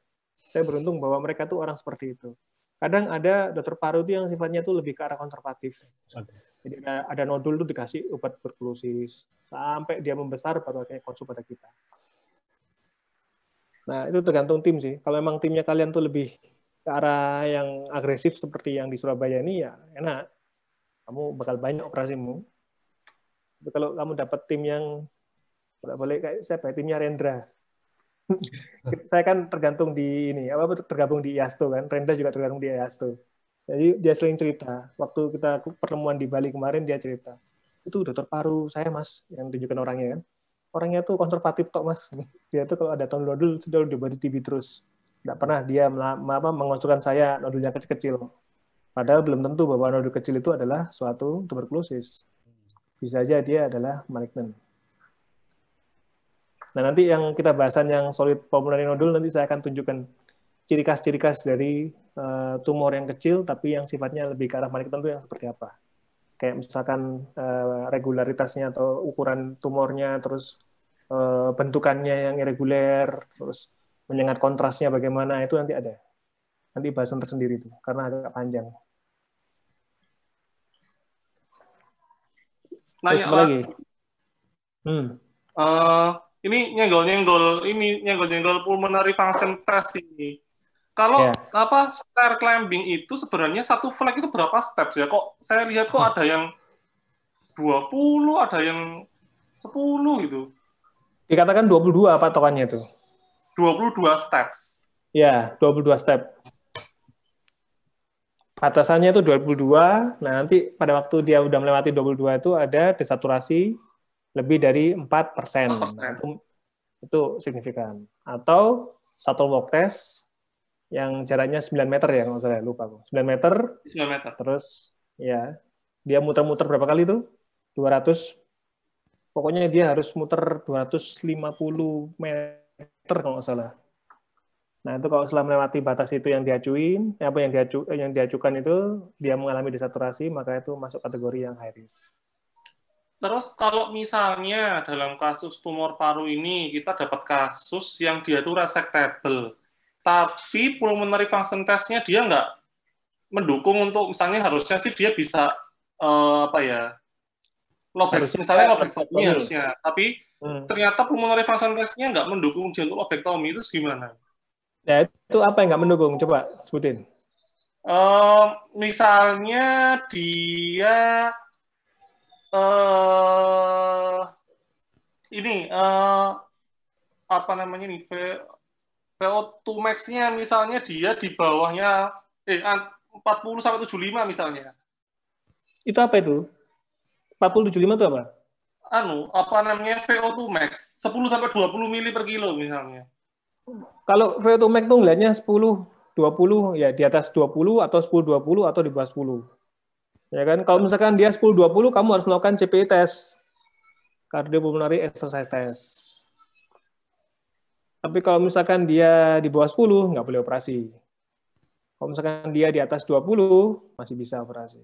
Saya beruntung bahwa mereka tuh orang seperti itu. Kadang ada dokter paru itu yang sifatnya tuh lebih ke arah konservatif. Jadi ada nodul tuh dikasih obat tuberkulosis sampai dia membesar baru akhirnya konsul pada kita. Nah itu tergantung tim sih. Kalau memang timnya kalian tuh lebih ke arah yang agresif seperti yang di Surabaya ini ya enak. Kamu bakal banyak operasimu. Tapi kalau kamu dapat tim yang boleh kayak siapa? Timnya Rendra. Saya kan tergantung di ini, tergabung di IASTO kan. Rendra juga tergabung di IASTO. Jadi dia sering cerita. Waktu kita pertemuan di Bali kemarin dia cerita. Itu dokter paru saya mas, yang tunjukkan orangnya kan. Orangnya tuh konservatif tok mas. Dia tuh kalau ada nodul sudah diobati TB terus. Nggak pernah dia mengonsulkan saya nodulnya kecil-kecil. Padahal belum tentu bahwa nodul kecil itu adalah suatu tuberkulosis. Bisa aja dia adalah malignan. Nah nanti yang kita bahasan yang solid pulmonary nodule nanti saya akan tunjukkan ciri khas dari tumor yang kecil tapi yang sifatnya lebih ke arah malignan itu yang seperti apa. Kayak misalkan regularitasnya atau ukuran tumornya, terus bentukannya yang irreguler, terus menyengat kontrasnya bagaimana, itu nanti ada. Nanti bahasan tersendiri itu karena agak panjang. Terus apa lagi? Ini nyenggol pulmonary function test ini. Kalau stair climbing itu sebenarnya satu flag itu berapa steps ya? Kok saya lihat kok ada yang 20, ada yang 10 gitu. Dikatakan 22 patokannya itu. 22 steps. Ya, 22 step. Batasannya itu 22. Nah, nanti pada waktu dia udah melewati 22 itu ada desaturasi lebih dari 4%. Nah, itu signifikan. Atau shuttle walk test yang jaraknya 9 meter ya, kalau saya lupa. 9 meter. Terus ya, dia muter-muter berapa kali itu? 200. Pokoknya dia harus muter 250 meter kalau nggak salah. Nah, itu kalau setelah melewati batas itu yang diajuin, yang diajukan itu dia mengalami desaturasi, maka itu masuk kategori yang high risk. Terus kalau misalnya dalam kasus tumor paru ini kita dapat kasus yang dia itu resectable, tapi pulmonary function test-nya dia nggak mendukung untuk misalnya harusnya sih dia bisa misalnya lobektomi harusnya, tapi ternyata pulmonary function test-nya nggak mendukung dia untuk lobektomi, itu gimana? Ya itu apa yang nggak mendukung? Coba sebutin. Misalnya dia VO2 max-nya misalnya dia di bawahnya 40-75 misalnya. Itu apa itu? 40-75 itu apa? VO2 max 10-20 mili per kilo misalnya. Kalau VO2 max tuh ngeliatnya 10-20 ya di atas 20 atau 10-20 atau di bawah 10. Ya kan? Kalau misalkan dia 10-20 kamu harus melakukan CPI test. Cardiopulmonary exercise test. Tapi kalau misalkan dia di bawah 10 nggak boleh operasi. Kalau misalkan dia di atas 20 masih bisa operasi.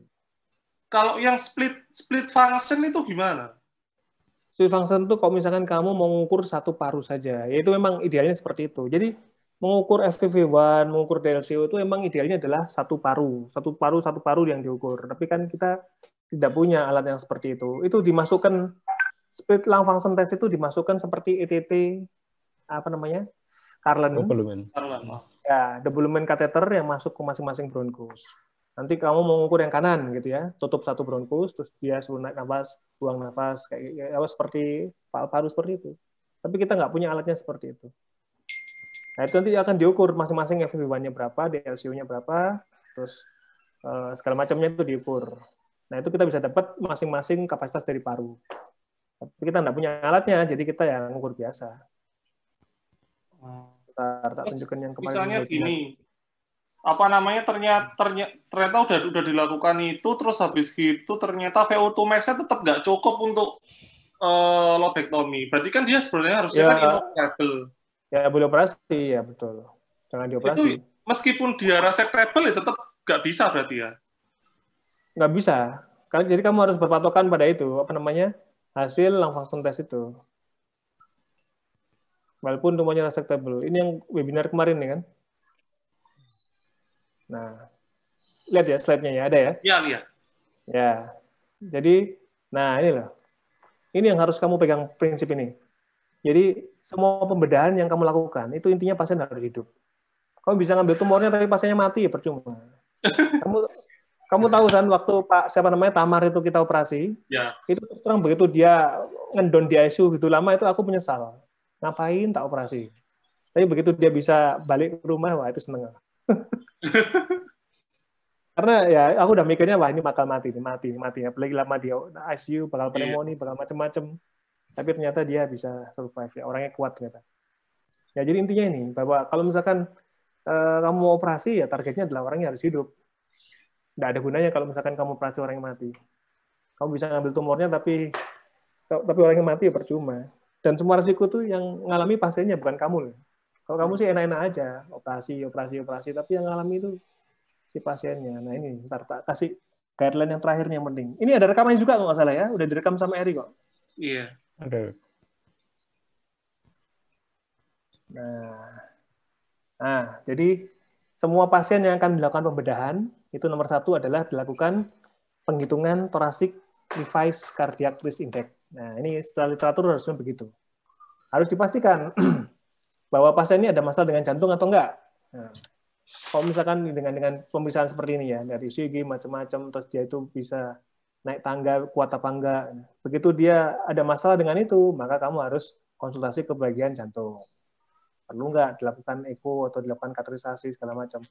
Kalau yang split function itu gimana? Split function itu kalau misalkan kamu mau mengukur satu paru saja, yaitu memang idealnya seperti itu. Jadi mengukur FEV1, mengukur DLCO itu memang idealnya adalah satu paru yang diukur. Tapi kan kita tidak punya alat yang seperti itu. Itu dimasukkan split lung function test itu dimasukkan seperti ETT apa namanya, Carlen. Ya, double lumen catheter yang masuk ke masing-masing bronkus. Nanti kamu mau ngukur yang kanan gitu ya, tutup satu bronkus, terus dia suruh naik nafas, buang nafas, kayak seperti paru seperti itu. Tapi kita nggak punya alatnya seperti itu. Nah, itu nanti akan diukur masing-masing FEV1-nya berapa, DLCO-nya berapa, terus segala macamnya itu diukur. Nah, itu kita bisa dapat masing-masing kapasitas dari paru. Tapi kita nggak punya alatnya, jadi kita yang ngukur biasa. Tak tunjukkan yang kemarin. Misalnya gini, apa namanya, ternyata udah dilakukan itu, terus habis gitu ternyata VO2 max-nya tetap nggak cukup untuk lobektomi. Berarti kan dia sebenarnya harusnya kan inoperable. Ya boleh operasi, ya betul. Jangan dioperasi. Itu meskipun dia resectable, ya tetap nggak bisa berarti ya? Nggak bisa. Jadi kamu harus berpatokan pada itu, apa namanya, hasil lung function test itu. Walaupun tumornya resectable. Ini yang webinar kemarin nih kan. Nah, lihat ya slide-nya ya, ada ya? Iya, lihat. Ya. Jadi, nah ini loh. Ini yang harus kamu pegang prinsip ini. Jadi semua pembedahan yang kamu lakukan itu intinya pasien harus hidup. Kamu bisa ngambil tumornya tapi pasiennya mati ya percuma. Kamu tahu kan waktu Tamar itu kita operasi, ya. Itu terus terang begitu dia ngendon di ICU gitu lama itu aku menyesal. Ngapain tak operasi? Tapi begitu dia bisa balik ke rumah, wah itu seneng. Karena ya aku udah mikirnya wah ini bakal mati. Apalagi lama dia ICU bakal pneumonia, bakal macam-macam. Tapi ternyata dia bisa survive, ya. Orangnya kuat ternyata. Ya jadi intinya ini, bahwa kalau misalkan kamu mau operasi, ya targetnya adalah orangnya harus hidup. Nggak ada gunanya kalau misalkan kamu operasi orang yang mati. Kamu bisa ngambil tumornya, tapi orangnya mati ya percuma. Dan semua risiko tuh yang ngalami pasiennya, bukan kamu. Kalau kamu sih enak-enak aja, operasi, tapi yang ngalami itu si pasiennya. Nah ini, ntar tak kasih guideline yang terakhir yang penting. Ini ada rekamannya juga kalau nggak salah ya, udah direkam sama Eri kok. Iya. Ada. Nah, jadi semua pasien yang akan dilakukan pembedahan itu nomor 1 adalah dilakukan penghitungan thoracic revised cardiac risk index. Nah, ini secara literatur harusnya begitu. Harus dipastikan bahwa pasien ini ada masalah dengan jantung atau enggak. Nah, kalau misalkan dengan pemeriksaan seperti ini ya, dari ECG macam-macam, terus dia itu bisa naik tangga, kuat apa enggak. Begitu dia ada masalah dengan itu, maka kamu harus konsultasi ke bagian jantung. Perlu nggak dilakukan echo atau dilakukan kateterisasi segala macam.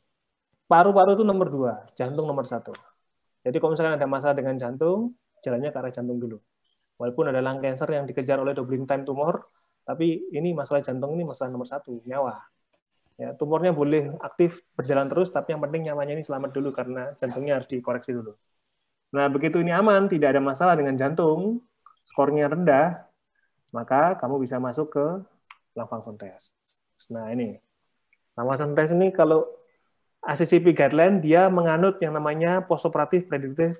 Paru-paru itu nomor 2, jantung nomor 1. Jadi kalau misalkan ada masalah dengan jantung, jalannya ke arah jantung dulu. Walaupun ada lung cancer yang dikejar oleh doubling time tumor, tapi ini masalah jantung ini masalah nomor 1, nyawa. Ya, tumornya boleh aktif berjalan terus, tapi yang penting nyawanya ini selamat dulu karena jantungnya harus dikoreksi dulu. Nah, begitu ini aman, tidak ada masalah dengan jantung, skornya rendah, maka kamu bisa masuk ke lung function test. Nah, ini. Lung function test ini kalau ACCP guideline, dia menganut yang namanya postoperative predicted,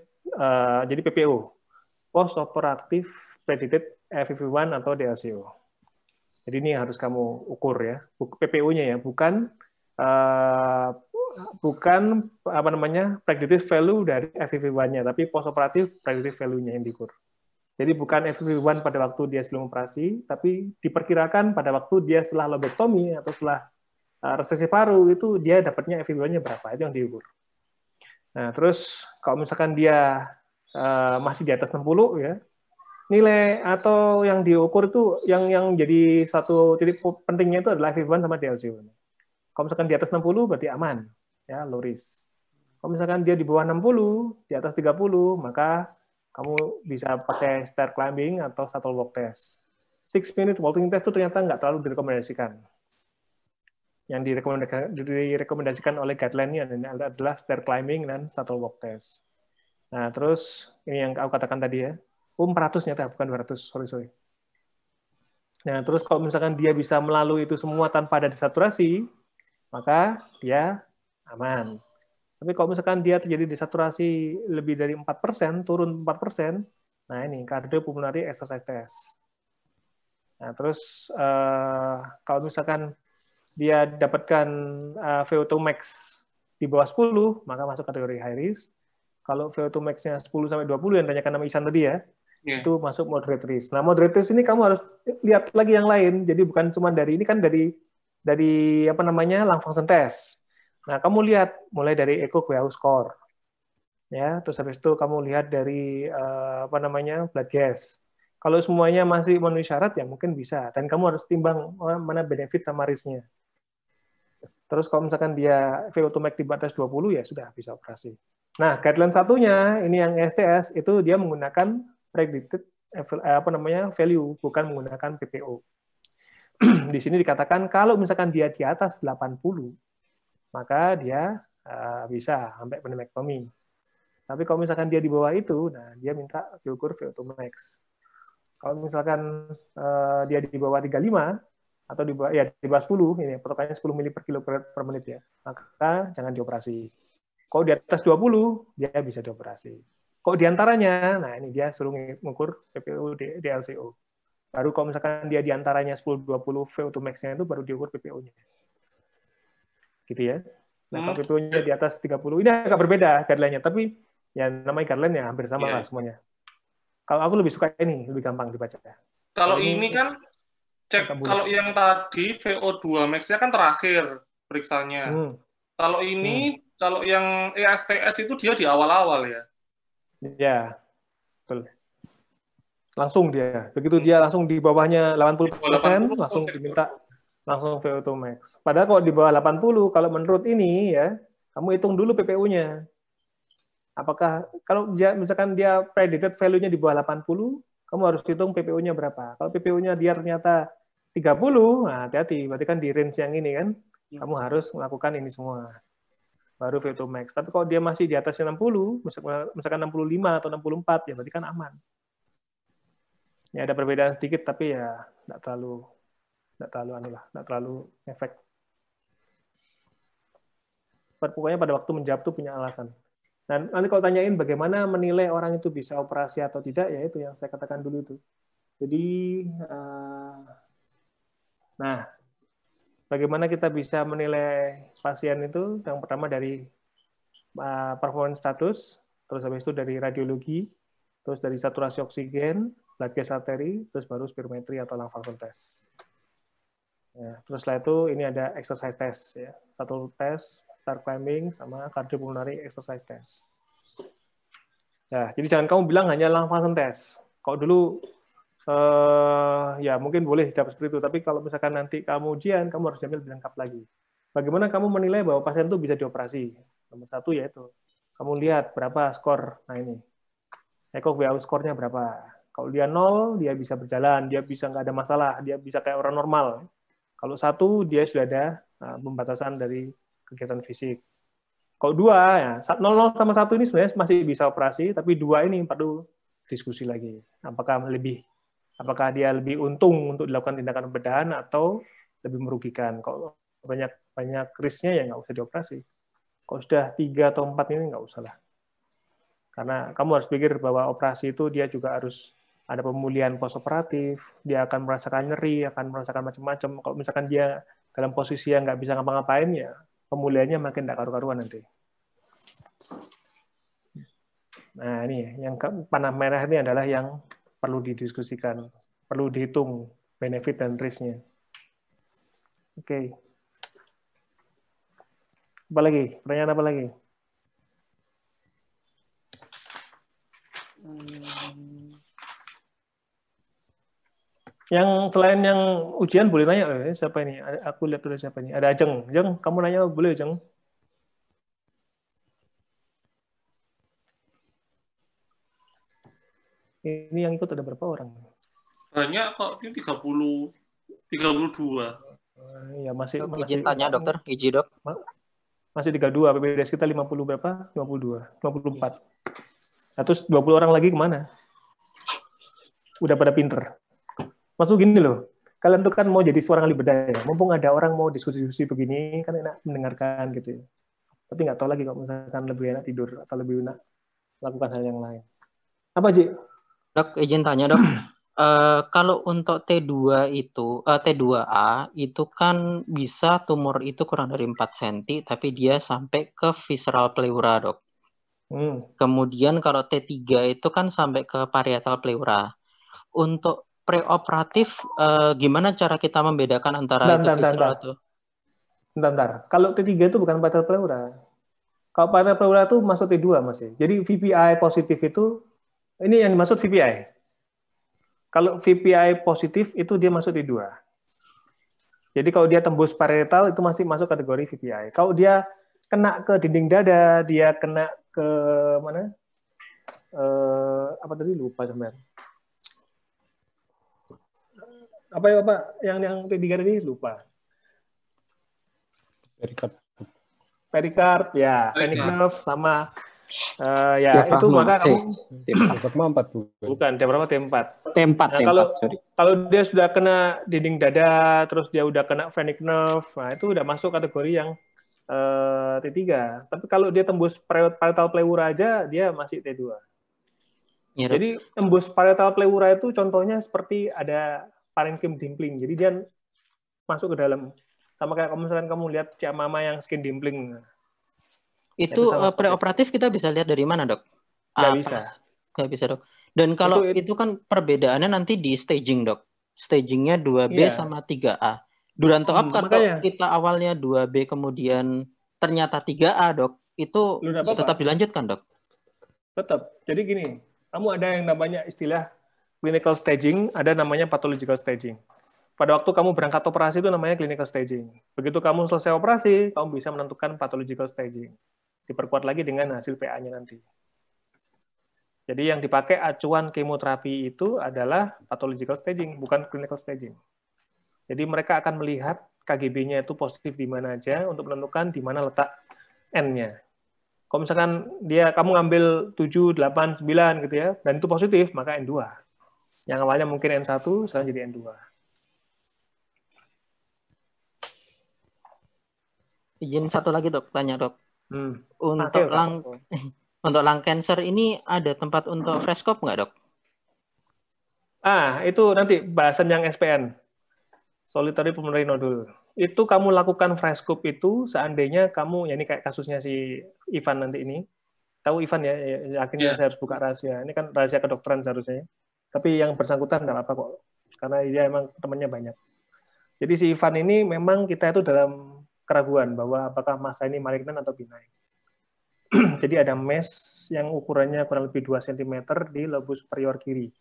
jadi PPO. Postoperative predicted FEV1 atau DLCO. Jadi ini harus kamu ukur ya, PPO-nya ya, bukan apa namanya predictive value dari FEV1-nya, tapi postoperative predictive value-nya yang diukur. Jadi bukan FEV1 pada waktu dia sebelum operasi, tapi diperkirakan pada waktu dia setelah lobektomi atau setelah reseksi paru itu dia dapatnya FEV1-nya berapa, itu yang diukur. Nah, terus kalau misalkan dia masih di atas 60 ya, nilai atau yang diukur itu yang jadi satu titik pentingnya itu adalah FEV1 sama DLCO. Kalau misalkan di atas 60 berarti aman, ya, low risk. Kalau misalkan dia di bawah 60, di atas 30, maka kamu bisa pakai stair climbing atau shuttle walk test. 6-minute walking test itu ternyata nggak terlalu direkomendasikan. Yang direkomendasikan oleh guideline-nya adalah stair climbing dan shuttle walk test. Nah, terus ini yang aku katakan tadi ya. 400 ternyata, bukan 200. Sorry. Nah, terus kalau misalkan dia bisa melalui itu semua tanpa ada desaturasi, maka dia aman. Tapi kalau misalkan dia terjadi desaturasi lebih dari 4%, turun 4%, nah ini cardiopulmonary exercise test. Nah, terus kalau misalkan dia dapatkan VO2 max di bawah 10, maka masuk kategori high risk. Kalau VO2 max-nya 10 sampai 20 yang ditanyakan nama Isan tadi ya, Itu masuk moderate risk. Nah, moderate risk ini kamu harus lihat lagi yang lain. Jadi bukan cuma dari ini kan dari apa namanya lung function test. Nah, kamu lihat mulai dari echo WHO score. Ya, terus habis itu kamu lihat dari apa namanya blood gas. Kalau semuanya masih memenuhi syarat ya mungkin bisa. Dan kamu harus timbang mana benefit sama risk-nya. Terus kalau misalkan dia VO2 max di batas 20 ya sudah bisa operasi. Nah, guideline satunya ini yang STS itu dia menggunakan predicted apa namanya value bukan menggunakan PPO. Di sini dikatakan kalau misalkan dia di atas 80 maka dia bisa sampai pneumotomy. Tapi kalau misalkan dia di bawah itu, nah dia minta diukur VO2 max. Kalau misalkan dia di bawah 35 atau di bawah 10 ini patokannya 10 mili per kilo per menit ya, maka jangan dioperasi. Kalau di atas 20 dia bisa dioperasi. Kalau di antaranya, nah ini dia suruh mengukur PPO DLCO. Baru kalau misalkan dia di antaranya 10-20 VO2 max-nya itu baru diukur PPO-nya. Gitu ya. Nah, kalau PPO-nya di atas 30 ini agak berbeda guideline-nya, tapi ya namanya guideline ya hampir sama lah semuanya. Kalau aku lebih suka ini, lebih gampang dibaca. Kalau ini kan cek kalau yang tadi VO2 max-nya kan terakhir periksanya. Kalau ini kalau yang ESTS itu dia di awal-awal ya. Ya. Betul. Langsung dia. Begitu dia langsung di bawahnya 80%, langsung diminta langsung VO2 max. Padahal kalau di bawah 80, kalau menurut ini ya, kamu hitung dulu PPO-nya. Apakah kalau misalkan dia predicted value-nya di bawah 80, kamu harus hitung PPO-nya berapa. Kalau PPO-nya dia ternyata 30, nah hati-hati, berarti kan di range yang ini kan, kamu harus melakukan ini semua. Baru VO2 max. Tapi kalau dia masih di atas 60, misalkan 65 atau 64, ya berarti kan aman. Ya ada perbedaan sedikit, tapi ya nggak terlalu efek. Pokoknya pada waktu menjawab tuh punya alasan. Dan nanti kalau tanyain bagaimana menilai orang itu bisa operasi atau tidak, ya itu yang saya katakan dulu itu. Jadi, nah, bagaimana kita bisa menilai pasien itu? Yang pertama dari performance status, terus habis itu dari radiologi, terus dari saturasi oksigen, blood gas arteri, terus baru spirometri atau lung function test. Ya, terus setelah itu ini ada exercise test, ya. Satu tes start climbing sama cardiopulmonary exercise test. Nah, jadi jangan kamu bilang hanya lung function test. Kalau dulu ya mungkin boleh dapat seperti itu, tapi kalau misalkan nanti kamu ujian, kamu harus ambil lebih lengkap lagi. Bagaimana kamu menilai bahwa pasien itu bisa dioperasi? Nomor satu yaitu kamu lihat berapa skor. Nah ini, echo WHO skornya berapa? Kalau dia 0, dia bisa berjalan, dia bisa nggak ada masalah, dia bisa kayak orang normal. Kalau 1, dia sudah ada pembatasan dari kegiatan fisik. Kalau 2, ya 0 sama 1 ini sebenarnya masih bisa operasi, tapi 2 ini perlu diskusi lagi. Apakah dia lebih untung untuk dilakukan tindakan pembedahan atau lebih merugikan? Kalau banyak risknya ya nggak usah dioperasi. Kalau sudah 3 atau 4 ini nggak usah lah. Karena kamu harus pikir bahwa operasi itu dia juga harus ada pemulihan postoperatif, dia akan merasakan nyeri, akan merasakan macam-macam. Kalau misalkan dia dalam posisi yang nggak bisa ngapa-ngapain, ya pemulihannya makin nggak karu-karuan nanti. Nah ini, yang panah merah ini adalah yang perlu didiskusikan, perlu dihitung benefit dan risk-nya. Oke. Apa lagi? Pertanyaan apa lagi? Yang selain yang ujian boleh nanya, siapa ini? Aku lihat dulu siapa ini. Ada Ajeng. Ajeng, kamu nanya boleh, Ajeng? Ini yang ikut ada berapa orang? Banyak kok, ini 32. Ya masih izin tanya dokter, izin dok. Masih 32, PPDS kita 50 berapa? 52, 54. Nah, terus 20 orang lagi kemana? Udah pada pinter. Maksud gini loh, kalian tuh kan mau jadi seorang ahli bedah ya, mumpung ada orang mau diskusi-diskusi begini, kan enak mendengarkan gitu ya. Tapi nggak tahu lagi kalau misalkan lebih enak tidur atau lebih enak melakukan hal yang lain. Apa, Ji? Dok, izin tanya dok. Kalau untuk T2 itu, T2A itu kan bisa tumor itu kurang dari 4 cm, tapi dia sampai ke visceral pleura, dok. Kemudian kalau T3 itu kan sampai ke parietal pleura. Untuk preoperatif, gimana cara kita membedakan antara itu visceral atau? Bentar. Kalau T3 itu bukan parietal pleura. Kalau parietal pleura itu masuk T2 masih. Jadi VPI positif itu, ini yang dimaksud VPI. Kalau VPI positif itu dia masuk T2. Jadi kalau dia tembus parietal itu masih masuk kategori VPI. Kalau dia kena ke dinding dada, dia kena ke mana? Apa tadi lupa sebenarnya. Apa ya Pak? Yang T3 tadi lupa. Perikard, ya, phrenic nerve sama ya itu maka kamu bukan diafragma T4. Nah, kalau dia sudah kena dinding dada, terus dia udah kena phrenic nerve, nah itu udah masuk kategori yang T3. Tapi kalau dia tembus parietal pleura aja, dia masih T2. Ya, jadi tembus parietal pleura itu contohnya seperti ada parenchyma dimpling. Jadi dia masuk ke dalam. Sama kayak misalkan kamu lihat Cik Mama yang skin dimpling. Itu preoperatif kita bisa lihat dari mana, Dok? Nggak bisa, Dok. Dan kalau itu kan perbedaannya nanti di staging, Dok. Stagingnya 2B sama 3A. Duranto up kalau kita awalnya 2B kemudian ternyata 3A, Dok. Itu tetap dilanjutkan, Dok? Tetap. Jadi gini, kamu ada yang namanya istilah clinical staging, ada namanya pathological staging. Pada waktu kamu berangkat operasi itu namanya clinical staging. Begitu kamu selesai operasi, kamu bisa menentukan pathological staging. Diperkuat lagi dengan hasil PA-nya nanti. Jadi yang dipakai acuan kemoterapi itu adalah pathological staging, bukan clinical staging. Jadi mereka akan melihat KGB-nya itu positif di mana aja untuk menentukan di mana letak N-nya. Kalau misalkan kamu ngambil 7, 8, 9 gitu ya, dan itu positif, maka N2. Yang awalnya mungkin N1, sekarang jadi N2. Izin satu lagi, Dok, tanya, Dok. Untuk lung cancer ini ada tempat untuk frescope nggak, Dok? Itu nanti bahasan yang SPN, solitary pulmonary nodule. Itu kamu lakukan frescope itu seandainya kamu, ya ini kayak kasusnya si Ivan nanti ini. Tahu Ivan ya, akhirnya saya harus buka rahasia. Ini kan rahasia kedokteran seharusnya. Tapi yang bersangkutan nggak apa-apa kok, karena dia emang temannya banyak. Jadi si Ivan ini memang kita itu dalam keraguan bahwa apakah masa ini malignan atau benign. Jadi ada mesh yang ukurannya kurang lebih 2 cm di lobus superior kiri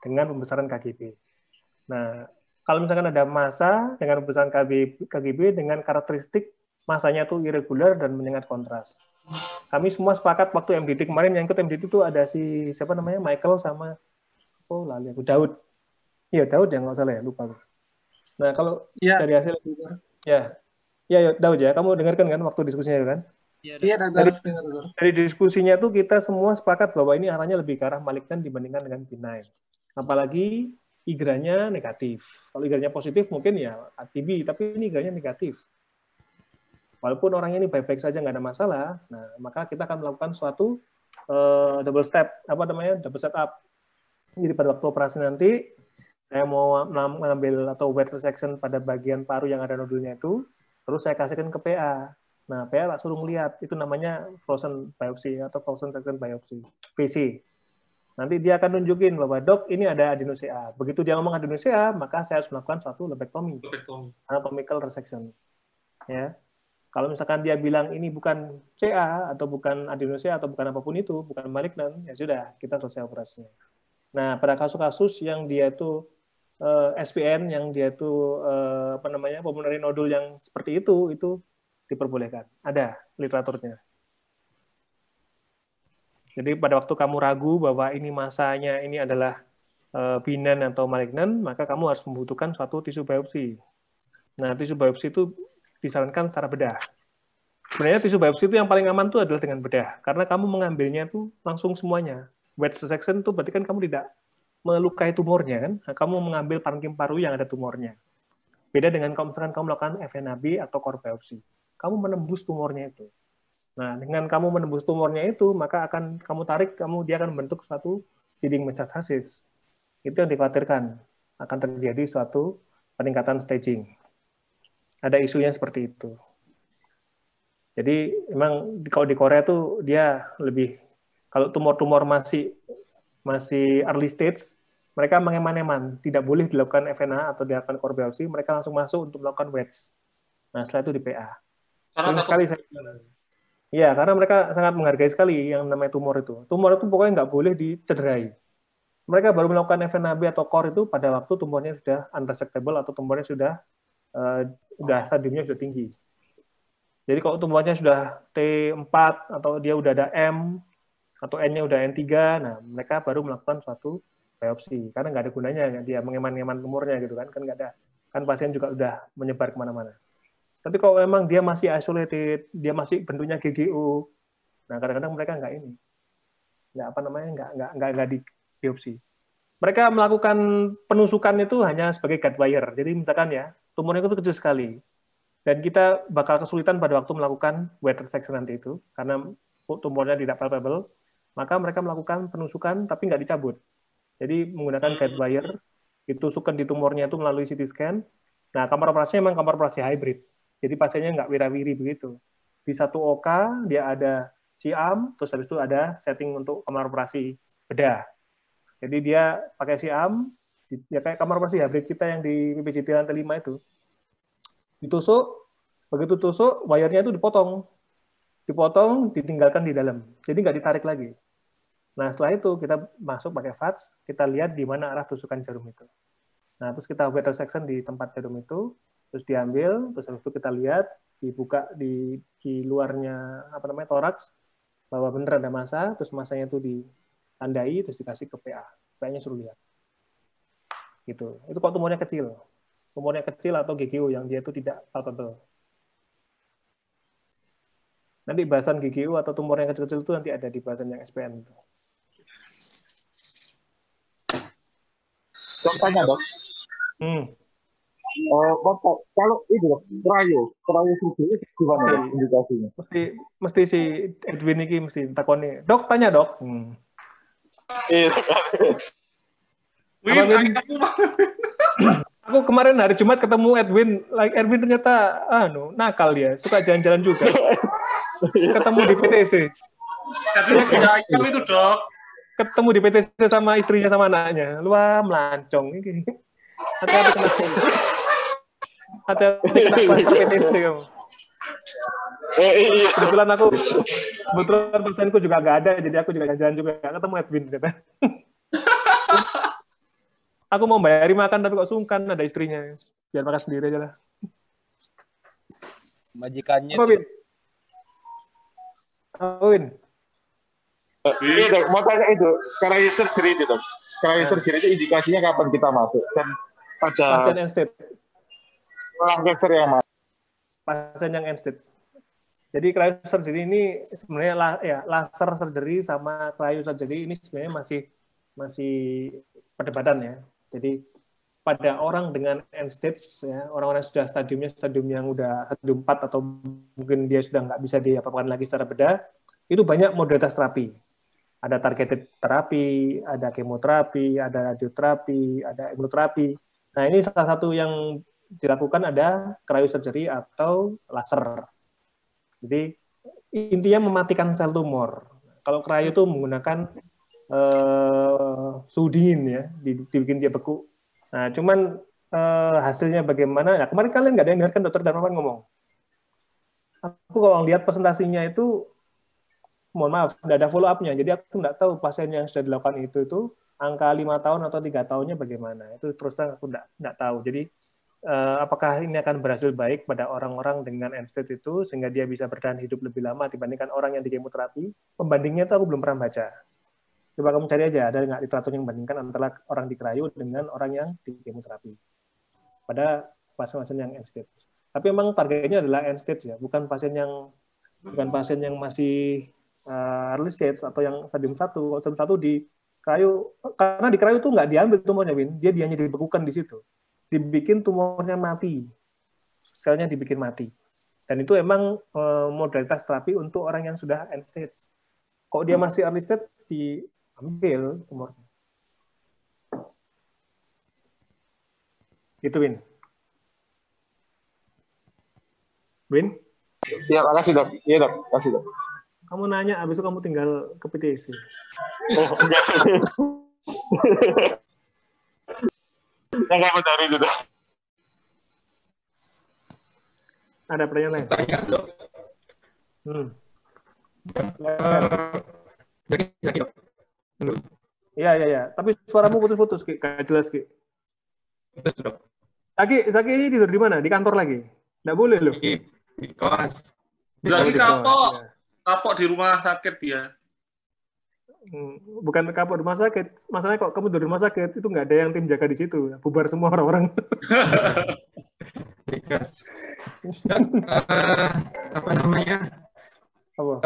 dengan pembesaran KGB. Nah, kalau misalkan ada massa dengan pembesaran KGB dengan karakteristik masanya itu irregular dan menyengat kontras. Kami semua sepakat waktu MDT kemarin, yang ikut MDT itu ada si siapa namanya, Michael sama lali aku, Daud. Iya, Daud ya, nggak salah ya, lupa. Nah, kalau dari hasil ya Daud ya, kamu dengarkan kan waktu diskusinya kan? Iya, dari diskusinya tuh kita semua sepakat bahwa ini arahnya lebih ke arah malignan dibandingkan dengan benign. Apalagi IGRA-nya negatif. Kalau IGRA-nya positif mungkin ya TB, tapi ini IGRA-nya negatif. Walaupun orangnya ini baik-baik saja, nggak ada masalah, nah maka kita akan melakukan suatu double setup. Jadi pada waktu operasi nanti, saya mau mengambil atau wet resection pada bagian paru yang ada nodulnya itu, terus saya kasihkan ke PA. Nah, PA suruh melihat, itu namanya frozen biopsy atau frozen section biopsy, VC. Nanti dia akan nunjukin bahwa dok ini ada adenoCA. Begitu dia ngomong adenoCA, maka saya harus melakukan suatu lobectomy, anatomical resection. Ya, kalau misalkan dia bilang ini bukan CA atau bukan adenoCA atau bukan apapun itu, bukan malignan, ya sudah kita selesai operasinya. Nah, pada kasus-kasus yang dia itu SPN, yang dia itu pulmonary nodule yang seperti itu diperbolehkan. Ada literaturnya. Jadi pada waktu kamu ragu bahwa ini masanya ini adalah benign atau malignan, maka kamu harus membutuhkan suatu tisu biopsi. Nah, tisu biopsi itu disarankan secara bedah. Sebenarnya tisu biopsi itu yang paling aman itu adalah dengan bedah, karena kamu mengambilnya itu langsung semuanya. Wet resection itu berarti kan kamu tidak melukai tumornya kan, nah, kamu mengambil parenkim paru yang ada tumornya. Beda dengan kalau misalkan kamu melakukan FNAB atau core biopsi. Kamu menembus tumornya itu. Nah, dengan kamu menembus tumornya itu, maka akan kamu tarik, dia akan membentuk suatu seeding metastasis. Itu yang dikhawatirkan. Akan terjadi suatu peningkatan staging. Ada isunya seperti itu. Jadi memang kalau di Korea tuh dia lebih, kalau tumor-tumor masih early stage, mereka mengeman-eman, tidak boleh dilakukan FNA atau dilakukan core biopsi, mereka langsung masuk untuk melakukan wedge. Nah, setelah itu di PA. Sering sekali saya bilang. Iya, karena mereka sangat menghargai sekali yang namanya tumor itu. Tumor itu pokoknya nggak boleh dicederai. Mereka baru melakukan FNAB atau core itu pada waktu tumornya sudah unresectable atau tumornya sudah stadiumnya sudah tinggi. Jadi kalau tumornya sudah T4 atau dia udah ada M atau N-nya udah N3, nah mereka baru melakukan suatu biopsi. Karena nggak ada gunanya dia mengeman-ngeman tumornya gitu kan nggak ada. Kan pasien juga udah menyebar kemana-mana. Tapi kalau memang dia masih isolated, dia masih bentuknya GGO, nah kadang-kadang mereka nggak ini, nggak di biopsi. Mereka melakukan penusukan itu hanya sebagai guide wire. Jadi misalkan ya, tumornya itu kecil sekali, dan kita bakal kesulitan pada waktu melakukan wet resection nanti itu, karena tumornya tidak palpable, maka mereka melakukan penusukan tapi nggak dicabut. Jadi menggunakan guide wire, ditusukkan di tumornya itu melalui CT scan. Nah, kamar operasinya memang kamar operasi hybrid. Jadi pasiennya nggak wira-wiri begitu. Di satu OK, dia ada siam, terus habis itu ada setting untuk kamar operasi bedah. Jadi dia pakai siam, ya kayak kamar operasi hybrid kita yang di PPJT lantai 5 itu. Ditusuk, begitu tusuk, wire-nya itu dipotong, ditinggalkan di dalam. Jadi nggak ditarik lagi. Nah, setelah itu kita masuk pakai VATS, kita lihat di mana arah tusukan jarum itu. Nah, terus kita wet resection di tempat jarum itu, terus diambil, terus habis itu kita lihat, dibuka di luarnya toraks, bahwa benar ada massa, terus massanya itu ditandai, terus dikasih ke PA. PA-nya suruh lihat. Gitu. Itu kalau tumornya kecil. Tumornya kecil atau GGO yang dia itu tidak palpable. Nanti bahasan GGO atau tumor yang kecil-kecil itu nanti ada di bahasan yang SPN. Dok, tanya dok. Bapak, kalau itu cryo surgery gimana indikasinya? Mesti si Edwin ini mesti takoni. Dok, tanya dok. Iya. Aku kemarin hari Jumat ketemu Edwin. Edwin ternyata nakal dia, suka jalan-jalan juga. Ketemu di PTC. Itu dok. Ketemu di PTC sama istrinya sama anaknya. Luar melancong. Hati-hati kena. Hati-hati kena klaster PTC kamu. Kebetulan pasienku juga nggak ada, jadi aku juga jalan juga. Ketemu Edwin. Kata. Aku mau bayari makan tapi kok sungkan, ada istrinya. Biar makan sendiri aja lah. Majikannya. Apa, Win? Win? Iya dok, mau tanya itu, cryo surgery itu dok. Cryo surgery itu indikasinya kapan kita masuk? Dan pada pasien end stage. Cancer yang mana? Pasien yang end stage. Jadi cryo surgery ini sebenarnya laser surgery sama cryo surgery ini sebenarnya masih perdebatan ya. Jadi pada orang dengan end stage, ya, orang-orang yang sudah stadium yang udah stadium 4 atau mungkin dia sudah nggak bisa diapa-apakan lagi secara bedah, itu banyak modalitas terapi. Ada targeted terapi, ada kemoterapi, ada radioterapi, ada imunoterapi. Nah, ini salah satu yang dilakukan ada cryosurgery atau laser. Jadi intinya mematikan sel tumor. Kalau cryo itu menggunakan suhu dingin ya, dibikin dia beku. Nah, cuman hasilnya bagaimana? Nah, kemarin kalian nggak ada yang dengarkan Dokter Darmawan ngomong. Aku kalau lihat presentasinya itu, mohon maaf, tidak ada follow up-nya. Jadi aku nggak tahu pasien yang sudah dilakukan itu angka 5 tahun atau 3 tahunnya bagaimana. Itu terus terang aku nggak tahu. Jadi apakah ini akan berhasil baik pada orang-orang dengan end stage itu sehingga dia bisa bertahan hidup lebih lama dibandingkan orang yang di kemoterapi? Pembandingnya itu aku belum pernah baca. Coba kamu cari aja, ada nggak literatur yang membandingkan antara orang di cryo dengan orang yang di kemoterapi pada pasien-pasien yang end stage. Tapi memang targetnya adalah end stage ya, bukan pasien yang masih early stage atau yang stadium 1. Kalau stadium 1 di cryo, karena di cryo itu nggak diambil tumornya, Win. Dia hanya dibekukan di situ. Dibikin tumornya mati. Selnya dibikin mati. Dan itu emang modalitas terapi untuk orang yang sudah end stage. Kalau dia masih early stage, diambil tumornya. Gitu, Win. Win? Ya, makasih dok. Iya dok, makasih dok. Kamu nanya, abis itu kamu tinggal ke PTC. Oh, enggak. Yang kamu cari itu dok. Ada pertanyaan lain? Tanya dok. Iya. Tapi suaramu putus-putus, Ki. Gak jelas, Ki. Putus dok. Zaki ini tidur di mana? Di kantor lagi? Nggak boleh loh. Di kelas. Zaki kapok di rumah sakit dia. Bukan kapok di rumah sakit. Masalahnya kok kamu tidur di rumah sakit, itu nggak ada yang tim jaga di situ. Bubar semua orang-orang. Di kelas. Apa namanya? Apa?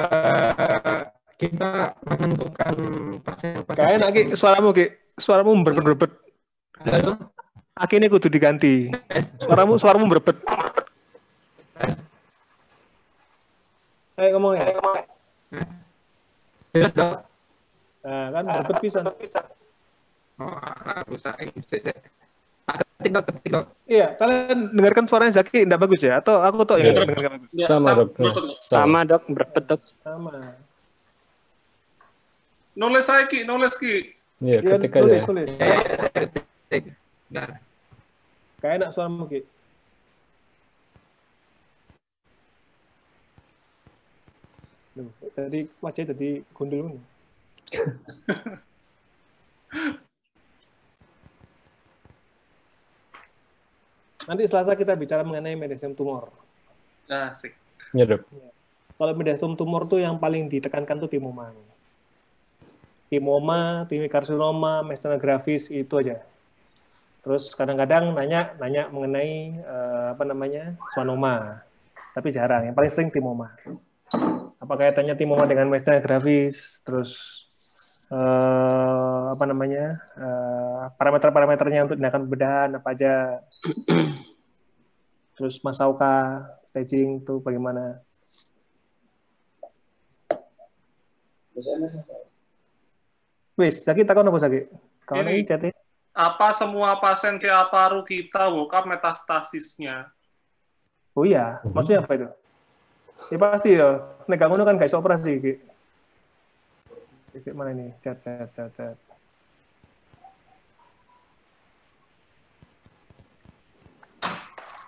Kita menentukan pasien-pasien. Kayak enak, Ki. Suaramu berbet-berbet. Halo? Akhirnya kudu diganti. Suaramu berbet. Ayo ngomong ya. Jelas dok. Nah, kan berbet pisan. Oh, usahain. Ketik dok. Iya, kalian dengarkan suaranya Zaki tidak bagus ya? Atau aku tuh yang dengarkan bagus? Sama dok. Sama dok, berbet dok. Sama. Nulis saya Ki. Iya, ketik aja. Tulis. Nah. Kayak enak suaramu, Ki. Tadi wajahnya tadi gundul. Nanti Selasa kita bicara mengenai mediastinum tumor. Asik. Ya dok. Kalau mediastinum tumor tuh yang paling ditekankan tuh timoma, timikarsinoma, myasthenia gravis itu aja. Terus kadang-kadang nanya mengenai schwannoma, tapi jarang. Yang paling sering timoma. Apa kaitannya timoma dengan myasthenia gravis? Terus parameter-parameternya untuk tindakan pembedahan apa aja? Terus Masauka, staging itu bagaimana? Wis, Zaki takon apa Zaki? Kawan ini chatnya. Apa semua pasien CA paru kita bokap metastasisnya? Oh iya, maksudnya apa itu? Ya pasti ya. Nek ngono kan guys operasi Ki. Mana ini? Chat.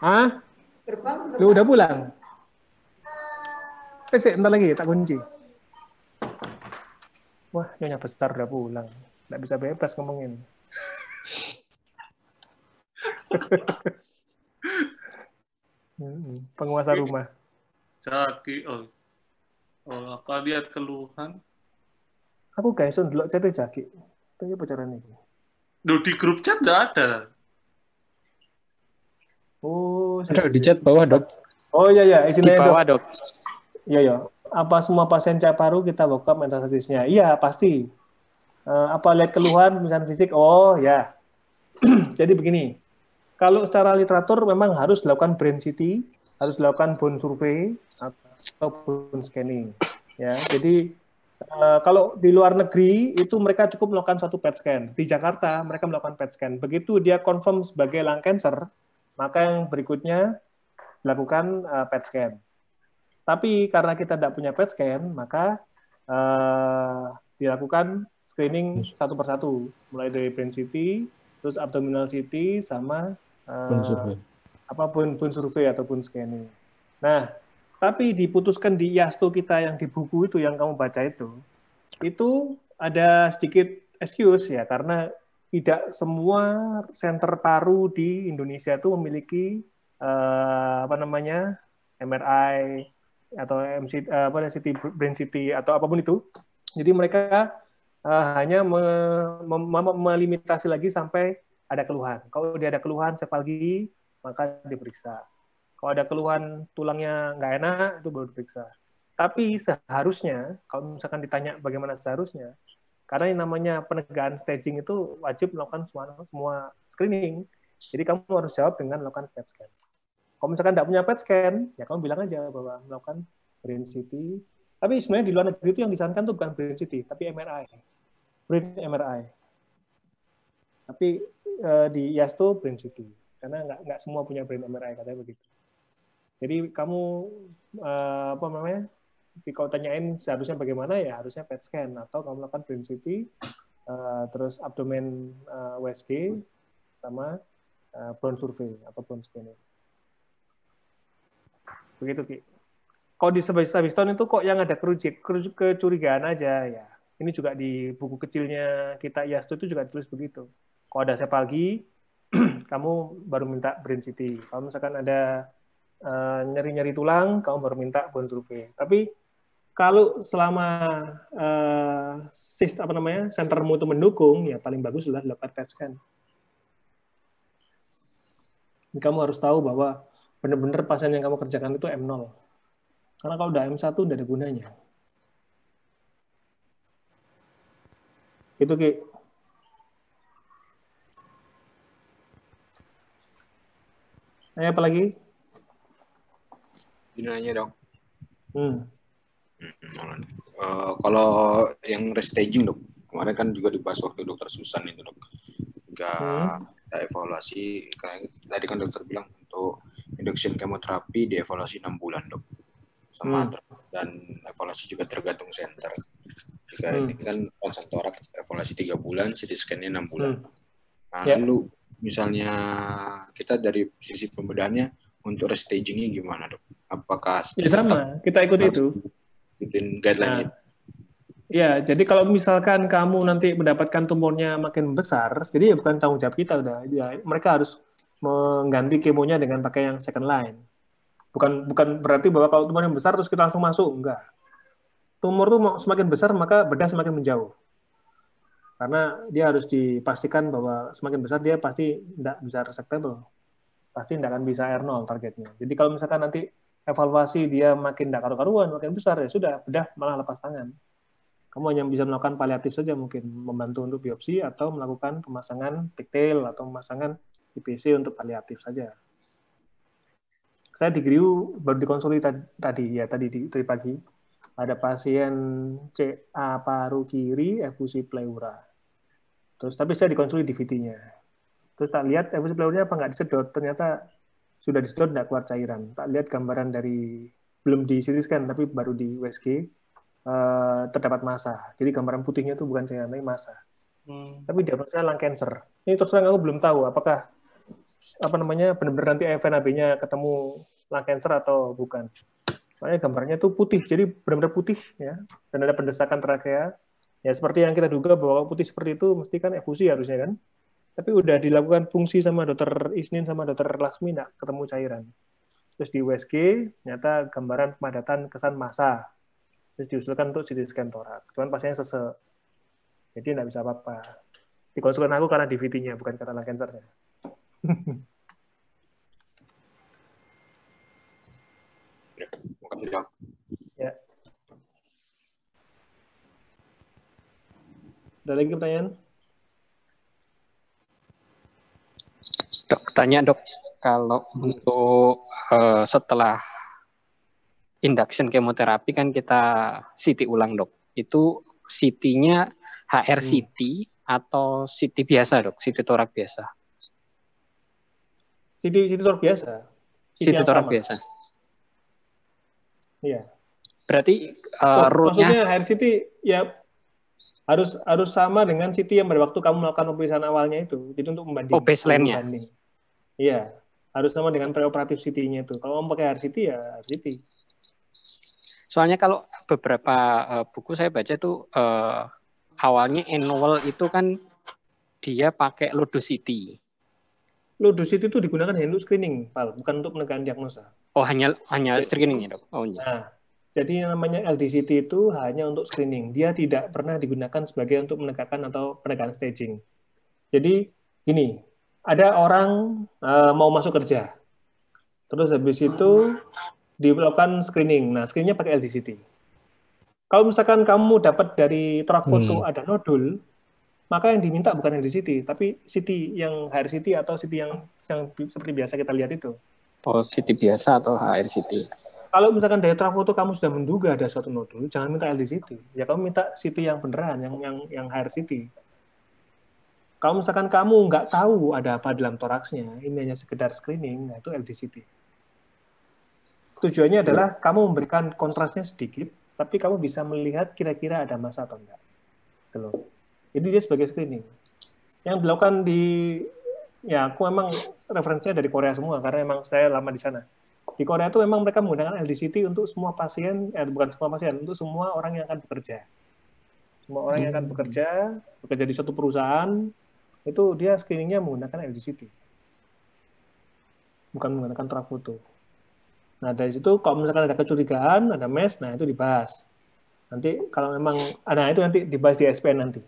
Hah? Lu udah pulang? Bentar lagi tak kunci. Wah, nyonya besar udah pulang. Nggak bisa bebas ngomongin. Penguasa rumah. Zaki, apa lihat keluhan? Aku guys, dulu chatnya Zaki. Itu bocoran ini. Di grup chat nggak ada. Oh, ada di chat bawah dok. Oh iya, di bawah dok. Iya. Apa semua pasien CA paru kita bokap metastasisnya? Iya, pasti. Apa lihat keluhan misalnya fisik? Oh ya. Jadi begini. Kalau secara literatur memang harus dilakukan brain CT, harus dilakukan bone survey atau bone scanning. Ya, jadi kalau di luar negeri itu mereka cukup melakukan satu PET scan. Di Jakarta mereka melakukan PET scan. Begitu dia confirm sebagai lung cancer, maka yang berikutnya dilakukan PET scan. Tapi karena kita tidak punya PET scan, maka dilakukan screening satu persatu, mulai dari brain CT, terus abdominal CT, sama bone survey atau bone scanning. Nah, tapi diputuskan di IASTO kita yang di buku itu yang kamu baca itu ada sedikit excuse ya, karena tidak semua center paru di Indonesia itu memiliki MRI atau CT, brain CT atau apapun itu. Jadi mereka hanya melimitasi lagi sampai ada keluhan. Kalau dia ada keluhan sefalgi, maka diperiksa. Kalau ada keluhan tulangnya nggak enak, itu baru diperiksa. Tapi seharusnya, kalau misalkan ditanya bagaimana seharusnya, karena yang namanya penegakan staging itu wajib melakukan semua screening. Jadi kamu harus jawab dengan melakukan PET scan. Kalau misalkan tidak punya PET scan, ya kamu bilang aja bahwa melakukan brain CT. Tapi sebenarnya di luar negeri itu yang disarankan itu bukan brain CT, tapi MRI. Brain MRI. Tapi di IASTO brain CT. Karena nggak semua punya brain MRI, katanya begitu. Jadi kamu apa namanya? Kalau tanyain seharusnya bagaimana ya harusnya PET scan atau kamu lakukan brain CT, terus abdomen USG sama bone survey atau bone scanning. Begitu Ki. Kalau di Sabiston itu kok yang ada kecurigaan aja ya. Ini juga di buku kecilnya kita IASTU itu juga tulis begitu. Kalau ada sepalgi, kamu baru minta brain CT. Kalau misalkan ada nyeri-nyeri tulang, kamu baru minta bone survey. Tapi kalau selama sentermu itu mendukung, ya paling bagus adalah dilakukan PET scan. Kamu harus tahu bahwa benar-benar pasien yang kamu kerjakan itu M0. Karena kalau udah M1 udah ada gunanya. Itu Ki. Apa lagi? Ini nanya dong. Kalau yang restaging dok, kemarin kan juga dibahas waktu dokter Susan itu dok. Juga kita evaluasi, karena tadi kan dokter bilang untuk induction kemoterapi dievaluasi 6 bulan dok. Dan evaluasi juga tergantung center. Jika ini kan ronsen torak evaluasi 3 bulan, CT scan-nya 6 bulan. Nah, lalu misalnya kita dari sisi pembedahannya untuk restaging-nya gimana dok? Apakah sama, kita ikut itu. Ikutin guideline itu. Ya, jadi kalau misalkan kamu nanti mendapatkan tumornya makin besar, jadi ya bukan tanggung jawab kita udah. Ya, mereka harus mengganti kemonya dengan pakai yang second line. Bukan berarti bahwa kalau tumor yang besar terus kita langsung masuk, enggak. Tumor tuh semakin besar maka bedah semakin menjauh. Karena dia harus dipastikan bahwa semakin besar dia pasti tidak bisa resectable. Pasti tidak akan bisa R0 targetnya. Jadi kalau misalkan nanti evaluasi dia makin tidak karu-karuan, makin besar, ya sudah, bedah malah lepas tangan. Kamu hanya bisa melakukan paliatif saja, mungkin membantu untuk biopsi atau melakukan pemasangan pigtail atau pemasangan IPC untuk paliatif saja. Saya di GRIU baru dikonsuli tadi pagi. Ada pasien CA paru kiri, efusi pleura. Terus tapi saya dikonsuli di VT-nya. Terus tak lihat efusi pleuranya apa nggak disedot, ternyata sudah disedot tidak keluar cairan. Tak lihat gambaran dari, belum di CT scan tapi baru di USG, terdapat massa. Jadi gambaran putihnya itu bukan cairan, tapi massa. Tapi diagnosanya lung cancer. Ini terus terang aku belum tahu apakah benar-benar nanti FNAB-nya ketemu lung cancer atau bukan. Soalnya gambarnya itu putih, jadi benar-benar putih ya, dan ada pendesakan trakea. Ya seperti yang kita duga bahwa putih seperti itu mesti kan efusi harusnya kan. Tapi udah dilakukan fungsi sama dokter Isnin sama dokter Laksmi nggak ketemu cairan. Terus di USG ternyata gambaran pemadatan kesan massa. Terus diusulkan untuk CT scan torak. Cuman pasiennya sesek. Jadi nggak bisa apa-apa. Dikonsulkan aku karena DVT-nya, bukan karena lung cancer-nya. Ya. Ada lagi pertanyaan? Dok, tanya dok, kalau untuk setelah induction kemoterapi kan kita CT ulang dok, itu CT-nya HRCT atau CT biasa dok, CT torak biasa? CT torak biasa. CT torak biasa. Iya. Berarti maksudnya HRCT ya harus sama dengan CT yang pada waktu kamu melakukan pemeriksaan awalnya itu. Jadi untuk membanding. Baseline-nya. Iya, harus sama dengan preoperatif CT-nya itu. Kalau mau pakai HRCT ya HRCT. Soalnya kalau beberapa buku saya baca tuh awalnya annual itu kan dia pakai Lodo-CT. Lodo-CT itu digunakan hanya untuk screening, Pal, bukan untuk menegakkan diagnosa. Oh, hanya screening ya, dok? Oh, iya. Nah, jadi yang namanya LDCT itu hanya untuk screening. Dia tidak pernah digunakan sebagai untuk menegakkan atau penegakan staging. Jadi, gini, ada orang mau masuk kerja. Terus habis itu dilakukan screening. Nah, screeningnya pakai LDCT. Kalau misalkan kamu dapat dari torak foto ada nodul, maka yang diminta bukan LDCT, tapi CT yang HRCT atau CT yang seperti biasa kita lihat itu. Oh, CT biasa atau HRCT. Kalau misalkan dari torak foto kamu sudah menduga ada suatu nodul, jangan minta LDCT. Ya kamu minta CT yang beneran, yang HRCT. Kalau misalkan kamu nggak tahu ada apa dalam toraksnya, ini hanya sekedar screening, nah itu LDCT. tujuannya adalah kamu memberikan kontrasnya sedikit, tapi kamu bisa melihat kira-kira ada massa atau enggak. Gitu loh. Jadi dia sebagai screening. Yang dilakukan ya aku memang referensinya dari Korea semua, karena memang saya lama di sana. Di Korea itu memang mereka menggunakan LDCT untuk semua pasien, bukan semua pasien, untuk semua orang yang akan bekerja. Semua orang yang akan bekerja di suatu perusahaan, itu dia screeningnya menggunakan LDCT. Bukan menggunakan terakfoto. Nah, dari situ kalau misalkan ada kecurigaan, ada mes, nah itu dibahas. Nanti kalau memang, nah itu nanti dibahas di SPN nanti.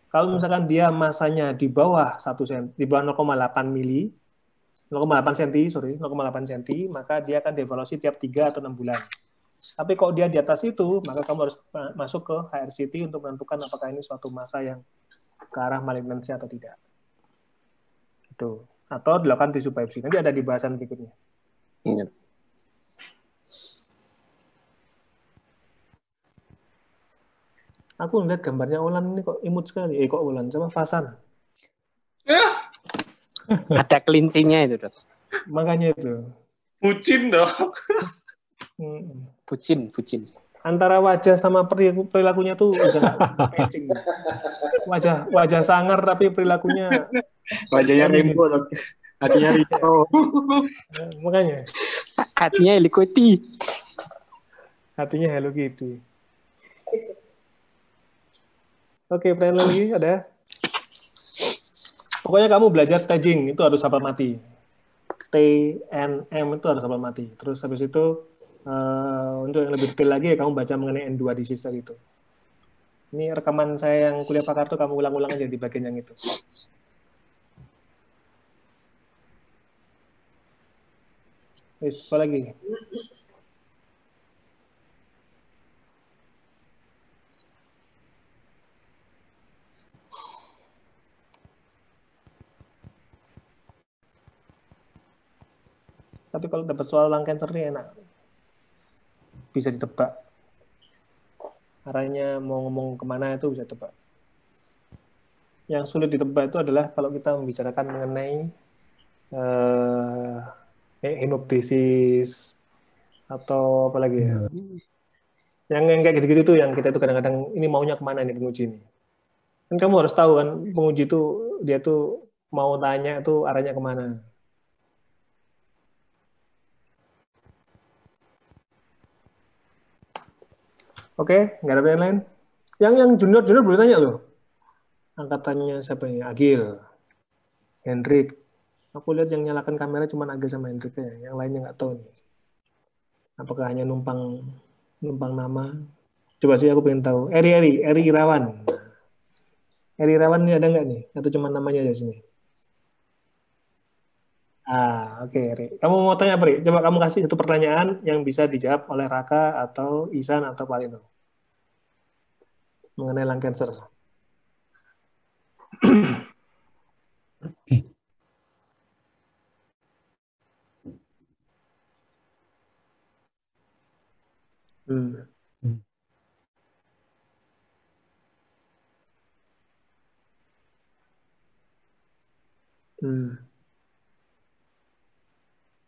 Kalau misalkan dia masanya di bawah 1 cm, di bawah 0,8 mili, 0,8 cm, maka dia akan dievaluasi tiap 3 atau 6 bulan. Tapi kalau dia di atas itu, maka kamu harus masuk ke HRCT untuk menentukan apakah ini suatu massa yang ke arah malignansi atau tidak. Gitu. Atau dilakukan tisu biopsi. Nanti ada di bahasan berikutnya. Iya. Aku ngeliat gambarnya Ulan ini kok imut sekali. Kok Ulan sama Fasan. Ada kelincinya itu, Dok. Makanya itu. Bucin dong. Bucin. Antara wajah sama perilakunya tuh bisa matching. Wajah sangar tapi perilakunya wajahnya Rimbo, hatinya Rito. Makanya. Hatinya Hello Kitty. Hatinya Hello Kitty. Oke, pertanyaan lagi ada? Pokoknya kamu belajar staging, itu harus hafal mati. T, N, M itu harus hafal mati. Terus habis itu, untuk yang lebih detail lagi, kamu baca mengenai N2 disease tadi itu. Ini rekaman saya yang kuliah pakar tuh kamu ulang-ulang aja di bagian yang itu. Wis, apa lagi? Tapi kalau dapat soal lung cancer ini enak. Bisa ditebak. Arahnya mau ngomong kemana itu bisa tebak. Yang sulit ditebak itu adalah kalau kita membicarakan mengenai hemoptysis atau apa lagi ya. Yang kayak gitu-gitu tuh yang kita itu kadang-kadang ini maunya kemana nih penguji ini. Kan kamu harus tahu kan penguji itu dia tuh mau tanya itu arahnya kemana. Oke, nggak ada pertanyaan lain. Yang junior boleh tanya loh. Angkatannya siapa ini? Agil, Hendrik. Aku lihat yang nyalakan kamera cuma Agil sama Hendrik ya. Yang lainnya nggak tahu nih. Apakah hanya numpang nama? Coba sih aku pengen tahu. Eri Irawan. Eri Irawan ini ada nggak nih? Atau cuma namanya aja sini? Oke, Eri. Kamu mau tanya apa, Eri? Coba kamu kasih satu pertanyaan yang bisa dijawab oleh Raka atau Isan atau Palino. Mengenai lung cancer.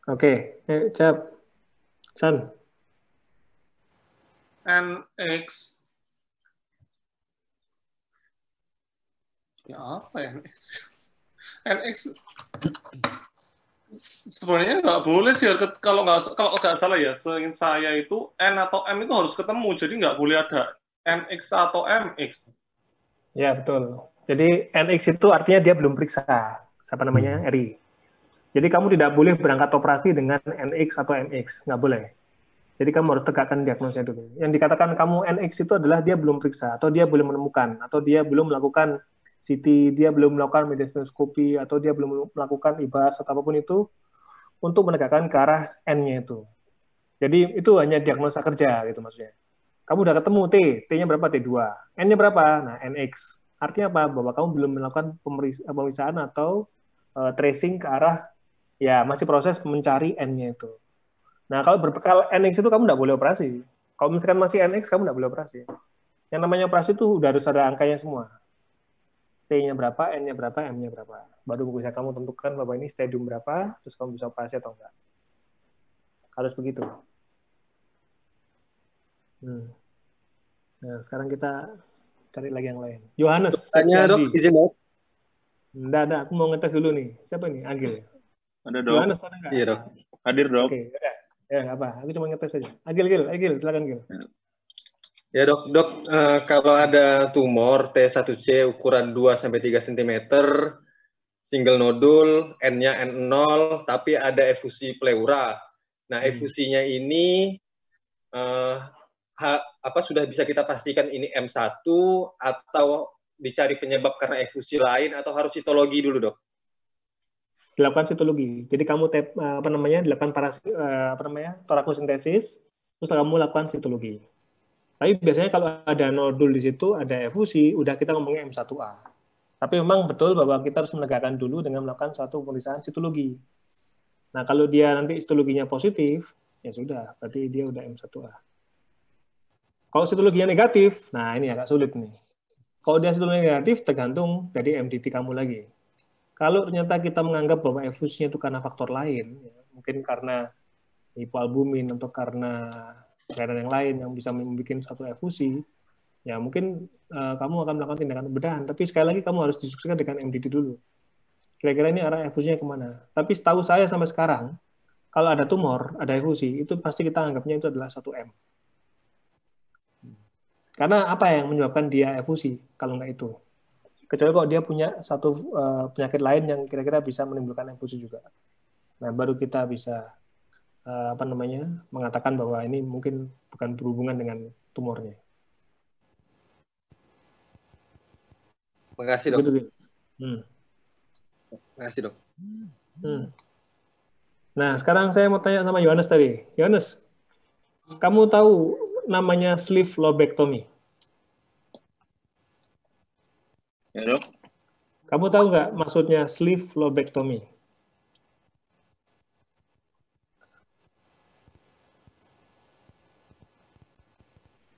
Oke, jawab. San. NX. Ya apa ya NX? NX sebenarnya nggak boleh sih kalau nggak salah ya, seingat saya itu N atau M itu harus ketemu, jadi nggak boleh ada NX atau MX. Ya betul. Jadi NX itu artinya dia belum periksa, siapa namanya Eri. Jadi kamu tidak boleh berangkat operasi dengan NX atau MX, nggak boleh. Jadi kamu harus tegakkan diagnosa dulu. Yang dikatakan kamu NX itu adalah dia belum periksa, atau dia belum menemukan, atau dia belum melakukan CT, dia belum melakukan mediastinskopi, atau dia belum melakukan IBAS atau apapun itu untuk menegakkan ke arah N-nya itu. Jadi itu hanya diagnosa kerja gitu maksudnya. Kamu udah ketemu T-nya berapa? T2. N-nya berapa? Nah, NX. Artinya apa? Bahwa kamu belum melakukan pemeriksaan atau tracing ke arah, ya masih proses mencari N-nya itu. Nah, kalau NX itu kamu nggak boleh operasi. Kalau misalkan masih NX, kamu nggak boleh operasi. Yang namanya operasi itu udah harus ada angkanya semua. T-nya berapa, N-nya berapa, M-nya berapa. Baru bisa kamu tentukan bahwa ini stadium berapa, terus kamu bisa operasi atau enggak. Harus begitu. Nah, sekarang kita cari lagi yang lain. Yohanes. Tanya dok, izin dok. Nggak, aku mau ngetes dulu nih. Siapa nih? Agil. Ada dok. Yohanes ada nggak? Iya dok. Hadir dok. Oke, ya nggak apa. Aku cuma ngetes aja. Agil, silakan Gil. Ya dok, kalau ada tumor T1C ukuran 2-3 cm, single nodul, N-nya N0, tapi ada efusi pleura. Nah, efusinya ini sudah bisa kita pastikan ini M1 atau dicari penyebab karena efusi lain atau harus sitologi dulu, dok? Dilakukan sitologi. Jadi kamu dilakukan torakosintesis, terus kamu lakukan sitologi. Tapi biasanya kalau ada nodul di situ, ada efusi, udah kita ngomongnya M1A. Tapi memang betul bahwa kita harus menegakkan dulu dengan melakukan suatu pemeriksaan sitologi. Nah, kalau dia nanti histologinya positif, ya sudah, berarti dia udah M1A. Kalau histologinya negatif, nah ini agak sulit nih. Kalau dia histologinya negatif, tergantung dari MDT kamu lagi. Kalau ternyata kita menganggap bahwa efusinya itu karena faktor lain, ya, mungkin karena hipoalbumin atau karena yang lain yang bisa membuat suatu efusi, ya mungkin kamu akan melakukan tindakan pembedahan. Tapi sekali lagi kamu harus diskusikan dengan MDT dulu. Kira-kira ini arah efusinya kemana? Tapi setahu saya sampai sekarang, kalau ada tumor, ada efusi, itu pasti kita anggapnya itu adalah suatu M. Karena apa yang menyebabkan dia efusi, kalau nggak itu? Kecuali kalau dia punya satu penyakit lain yang kira-kira bisa menimbulkan efusi juga. Nah, baru kita bisa mengatakan bahwa ini mungkin bukan berhubungan dengan tumornya. Makasih, dok. Makasih, dok. Nah, sekarang saya mau tanya sama Yohanes tadi. Yohanes, kamu tahu namanya sleeve lobectomy? Ya, dok. Kamu tahu nggak maksudnya sleeve lobectomy?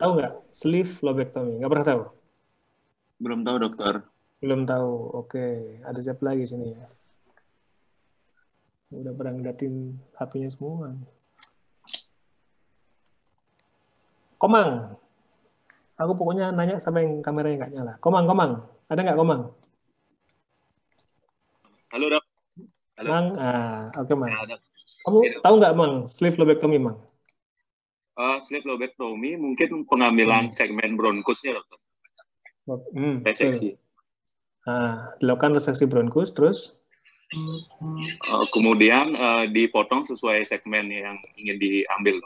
Tahu nggak sleeve lobectomy? Nggak pernah tahu? Belum tahu, dokter. Belum tahu. Oke, ada siapa lagi sini ya? Udah pada ngeliatin HP-nya semua. Komang. Aku pokoknya nanya sampai yang kameranya nggak nyala. Komang. Ada nggak Komang? Halo, dok. Halo. Mang, oke, Mang. Kamu tahu nggak, Mang, sleeve lobectomy, Mang? Sleeve lobectomy mungkin pengambilan segmen bronkusnya, dokter. Reseksi. Dilakukan reseksi bronkus, terus? Kemudian dipotong sesuai segmen yang ingin diambil.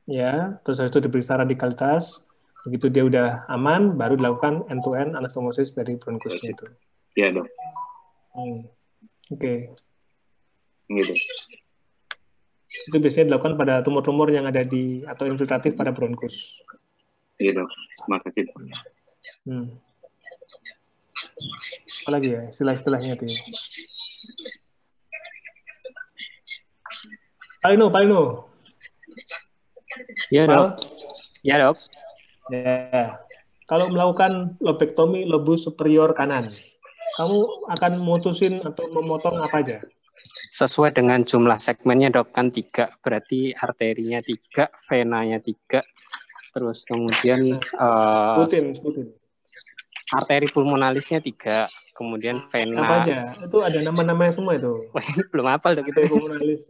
Ya, terus itu diperiksa radikalitas. Begitu dia udah aman, baru dilakukan end-to-end anastomosis dari bronkusnya itu. Iya, dok. Oke. Gitu. Itu biasanya dilakukan pada tumor-tumor yang ada di atau infiltratif pada bronkus. Iya, dok. Terima kasih. Apa lagi ya istilah-istilahnya itu ya? Palino. Ya, dok. Ya, dok. Ya. Kalau melakukan lobectomy lobus superior kanan, kamu akan memutusin atau memotong apa aja? Sesuai dengan jumlah segmennya, dok, kan 3. Berarti arterinya 3, venanya 3. Terus kemudian sebutin. Arteri pulmonalisnya 3. Kemudian vena. Apa aja? Itu ada nama-namanya semua itu. Belum hafal, dok, itu. Pulmonalis.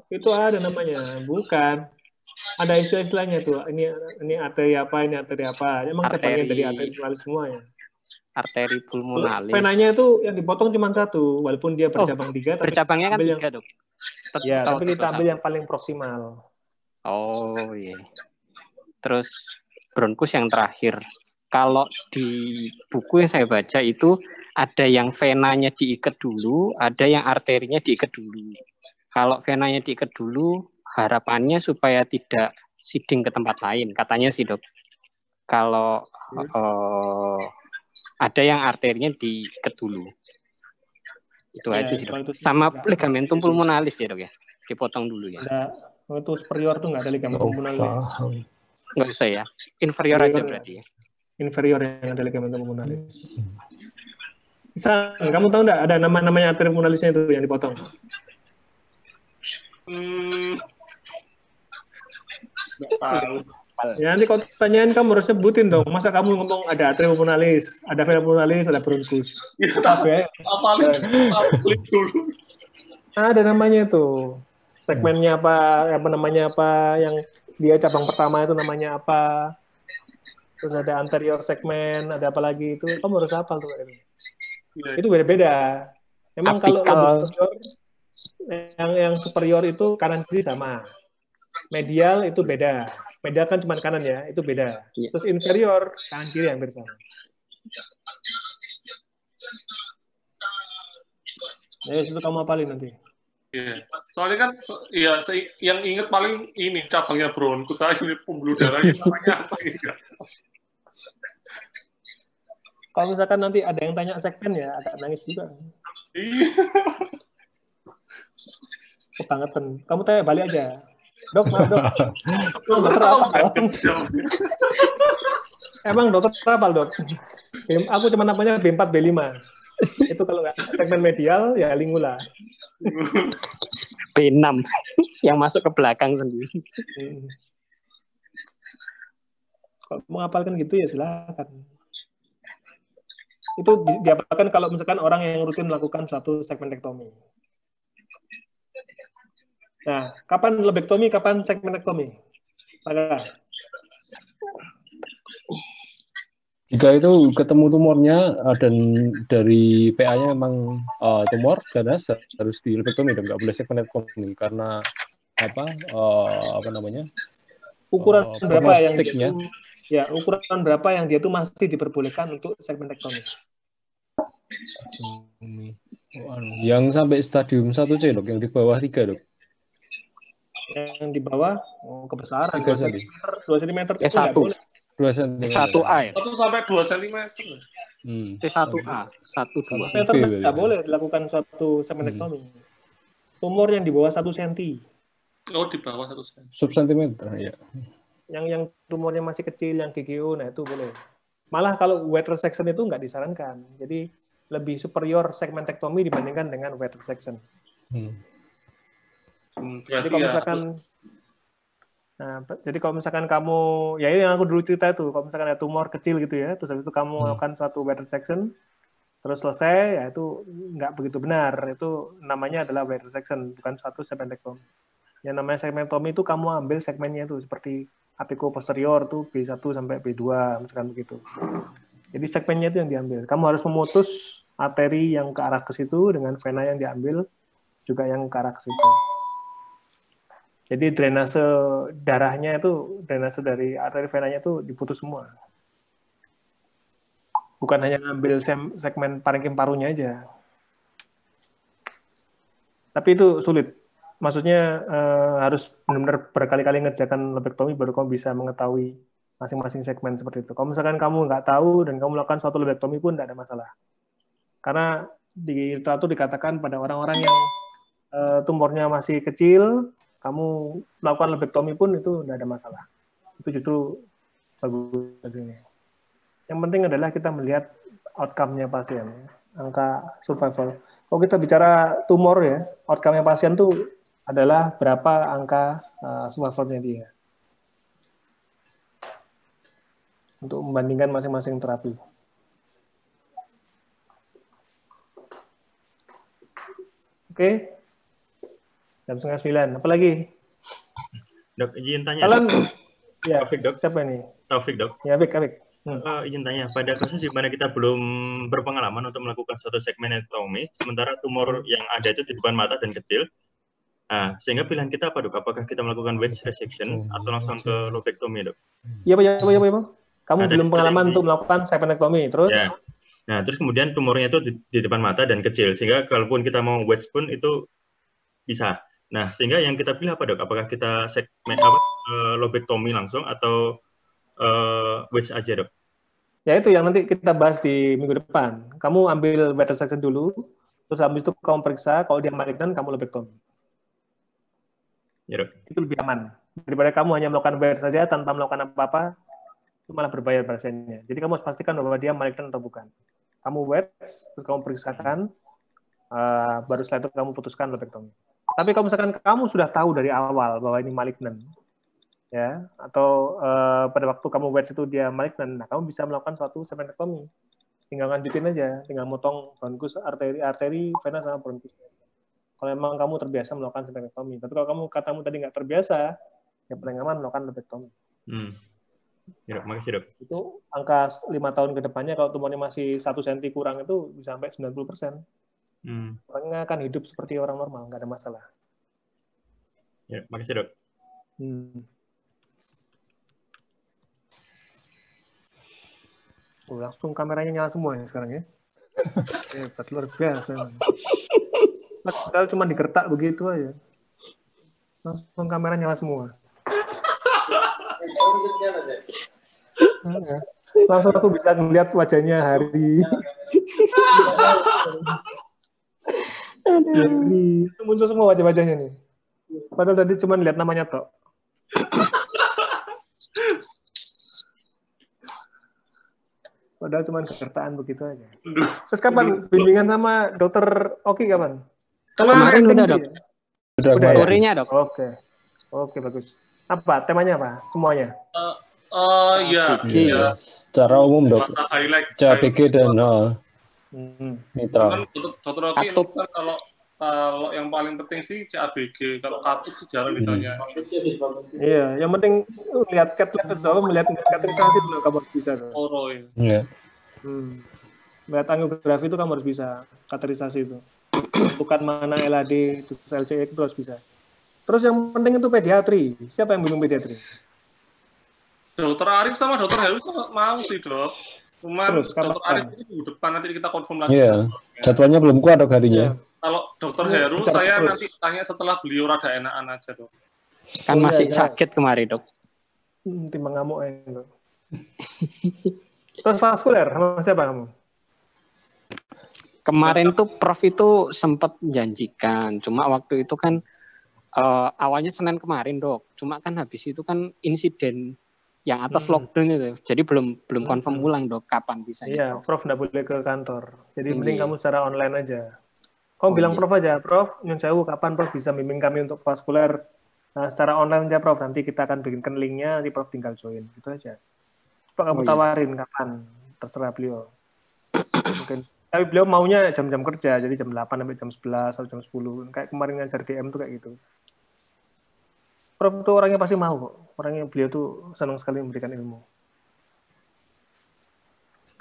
Itu ada namanya. Bukan. Ada istilah-istilahnya tuh. Ini arteri apa, ini arteri apa. Emang cabangnya dari arteri pulmonalis semua ya. Arteri pulmonalis. Venanya itu yang dipotong cuma 1, walaupun dia bercabang 3. Bercabangnya kan 3, dok. Ya, tapi kita ambil yang paling proksimal. Oh, iya. Terus bronkus yang terakhir. Kalau di buku yang saya baca itu ada yang venanya diikat dulu, ada yang arterinya diikat dulu. Kalau venanya diikat dulu, harapannya supaya tidak siding ke tempat lain, katanya sih, dok. Kalau ada yang arterinya diikat dulu. Itu aja sih, dok. Sama ligamentum pulmonalis ya, dok ya. Dipotong dulu ya. Itu superior tuh nggak ada ligamentum pulmonalis. Nggak usah ya. Inferior aja berarti ya. Inferior yang ada ligamentum pulmonalis. Kamu tahu nggak ada namanya arteri pulmonalisnya itu yang dipotong? Ya nanti kalau tanyain kamu harus sebutin dong. Masa kamu ngomong ada atrium pulmonalis, ada vena pulmonalis, ada bronkus. Ya, apalagi dulu. Ada namanya tuh. Segmennya apa namanya apa, yang dia cabang pertama itu namanya apa. Terus ada anterior segmen, ada apa lagi itu. Kamu harus hafal tuh. Itu beda-beda. Memang kalau superior, yang superior itu kanan kiri sama. Medial itu beda. Medial kan cuma kanan ya, itu beda. Terus inferior, kanan kiri yang bersama. Ya, itu kamu hafalin nanti. Iya. Soalnya kan ya yang inget paling ini cabangnya bronkus aja, ini pembuluh darahnya namanya apa gitu. Kalau misalkan nanti ada yang tanya segmen ya, agak nangis juga. Iya. Kebangetan. Kamu tanya balik aja. Dok, maaf dok. Dokter apal. Emang dokter apal dok? Aku cuma namanya B4, B5. Itu kalau nggak segmen medial, ya lingula. B6 yang masuk ke belakang sendiri. Kalau mau hafalkan gitu ya silakan. Itu diapakan kalau misalkan orang yang rutin melakukan suatu segmentektomi. Nah, kapan lobektomi, kapan segmentektomi? Jika itu ketemu tumornya dan dari PA-nya memang tumor ganas, harus di lobektomi, nggak boleh segmentektomi karena apa namanya? Ukuran berapa yang dia ya, ukuran berapa yang dia itu masih diperbolehkan untuk segmentektomi? Yang sampai stadium 1C dok, yang di bawah 3 dok. Yang di bawah kebesaran 2 cm. 2 cm itu nggak boleh. 2 cm. 1A ya? 1 sampai 2 cm. T1A, 1-2. Meter nggak boleh dilakukan suatu segmentektomi. Tumor yang di bawah 1 cm. Oh, di bawah 1 cm. Subsentimeter, ya. Yang tumornya masih kecil, yang GGO, nah itu boleh. Malah kalau wet resection itu nggak disarankan. Jadi lebih superior segmentektomi dibandingkan dengan wet resection. Jadi kalau misalkan kamu, ya ini yang aku dulu cerita itu, kalau misalkan ada tumor kecil gitu ya, terus habis itu kamu melakukan suatu wet resection, terus selesai, ya itu nggak begitu benar. Itu namanya adalah wet resection, bukan suatu segmentektomi. Yang namanya segmentektomi itu kamu ambil segmennya itu seperti apico posterior tuh B1 sampai B2 misalkan begitu. Jadi segmennya itu yang diambil. Kamu harus memutus arteri yang ke arah ke situ dengan vena yang diambil juga yang ke arah ke situ. Jadi drainase darahnya itu, drainase dari arteri venanya itu diputus semua. Bukan hanya ngambil segmen parenkim parunya aja. Tapi itu sulit. Maksudnya harus benar-benar berkali-kali ngerjakan lobektomi baru kamu bisa mengetahui masing-masing segmen seperti itu. Kalau misalkan kamu nggak tahu dan kamu melakukan suatu lobektomi pun tidak ada masalah. Karena di literatur dikatakan pada orang-orang yang tumornya masih kecil, kamu melakukan lobektomi pun itu tidak ada masalah. Itu justru bagus. Yang penting adalah kita melihat outcome-nya pasien, angka survival. Kalau kita bicara tumor ya, outcome-nya pasien tuh adalah berapa angka survival-nya dia. Untuk membandingkan masing-masing terapi. Oke. Jam 8:30. Apa lagi? Dok, izin tanya. Kalian, ya, Taufik, dok. Siapa nih? Taufik, dok. Ya, Taufik. Izin tanya, pada kasus di mana kita belum berpengalaman untuk melakukan suatu segmentektomi, sementara tumor yang ada itu di depan mata dan kecil, sehingga pilihan kita apa, dok? Apakah kita melakukan wedge resection atau langsung ke lobektomi, dok? Iya, Pak. Kamu belum pengalaman untuk melakukan segmentektomi, terus? Ya. Nah, terus kemudian tumornya itu di depan mata dan kecil, sehingga kalaupun kita mau wedge pun itu bisa. Nah, sehingga yang kita pilih apa, dok? Apakah kita lobektomi langsung atau wedge aja, dok? Ya itu yang nanti kita bahas di minggu depan. Kamu ambil wedge resection dulu, terus habis itu kamu periksa, kalau dia malignan, kamu lobektomi. Ya, dok. Itu lebih aman. Daripada kamu hanya melakukan wedge saja tanpa melakukan apa-apa, itu malah berbayar pasiennya. Jadi kamu harus pastikan bahwa dia malignan atau bukan. Kamu wedge, terus kamu periksakan, baru setelah itu kamu putuskan lobektomi. Tapi kalau misalkan kamu sudah tahu dari awal bahwa ini malignan, ya, atau pada waktu kamu wedge itu dia malignan, nah kamu bisa melakukan suatu splenektomi. Tinggal lanjutin aja, tinggal motong bronkus, arteri, vena sama bronkus. Kalau memang kamu terbiasa melakukan splenektomi. Tapi kalau katamu tadi nggak terbiasa, ya paling aman melakukan lobektomi. Ya, makasih dok. Itu angka 5 tahun ke depannya kalau tumornya masih 1 cm kurang itu bisa sampai 90%. Orangnya akan hidup seperti orang normal, nggak ada masalah. Ya, makasih dok. Langsung kameranya nyala semua ya sekarang ya. Hebat, luar biasa. Padahal cuma digertak begitu aja. Langsung kamera nyala semua. Langsung aku bisa ngeliat wajahnya Hari. Muncul semua wajah-wajahnya nih. Padahal tadi cuma lihat namanya tok. Padahal cuma kegertaan begitu aja. Terus kapan bimbingan sama dokter Oki kapan? Kemarin udah dok. Udah ya? Sorenya dok. Oke, bagus. Apa temanya apa? Semuanya? Ya. Secara umum dok. CABG dan mitra. Dokter Oki kan kalau yang paling penting sih CABG. Kalau katut sih jarang ditanya. Iya, yang penting lihat catlab itu, melihat katerisasi dulu kamu harus bisa. Iya. Melihat angiografi itu kamu harus bisa katerisasi itu. Bukan mana LAD, itu LCE itu harus bisa. Terus yang penting itu pediatri. Siapa yang bingung pediatri? Dokter Arif sama Dokter Heru mau sih dok. Cuman Dokter Arif itu minggu depan nanti kita konfirm lagi. Iya. Jadwalnya belum kuat dok harinya. Kalau Dokter Heru saya nanti tanya setelah beliau rada enakan aja dok. Kan masih sakit kemarin dok. Timbang ngamuk dok. Terus vaskuler sama siapa kamu? Kemarin tuh Prof itu sempat janjikan, cuma waktu itu kan awalnya Senin kemarin dok, cuma kan habis itu kan insiden yang atas lockdown itu, jadi belum confirm ulang dok kapan bisa. Iya, Prof nggak boleh ke kantor, jadi mending kamu secara online aja. Kamu bilang Prof aja, Prof nyun sewu kapan Prof bisa bimbing kami untuk vaskuler secara online aja Prof, nanti kita akan bikinkan linknya, nanti Prof tinggal join, gitu aja. Coba kamu tawarin kapan, terserah beliau. Mungkin. Tapi beliau maunya jam-jam kerja, jadi jam 8 sampai jam 11 atau jam 10. Kayak kemarin ngajar DM tuh kayak gitu. Prof tuh orangnya pasti mau kok. Orangnya beliau tuh senang sekali memberikan ilmu.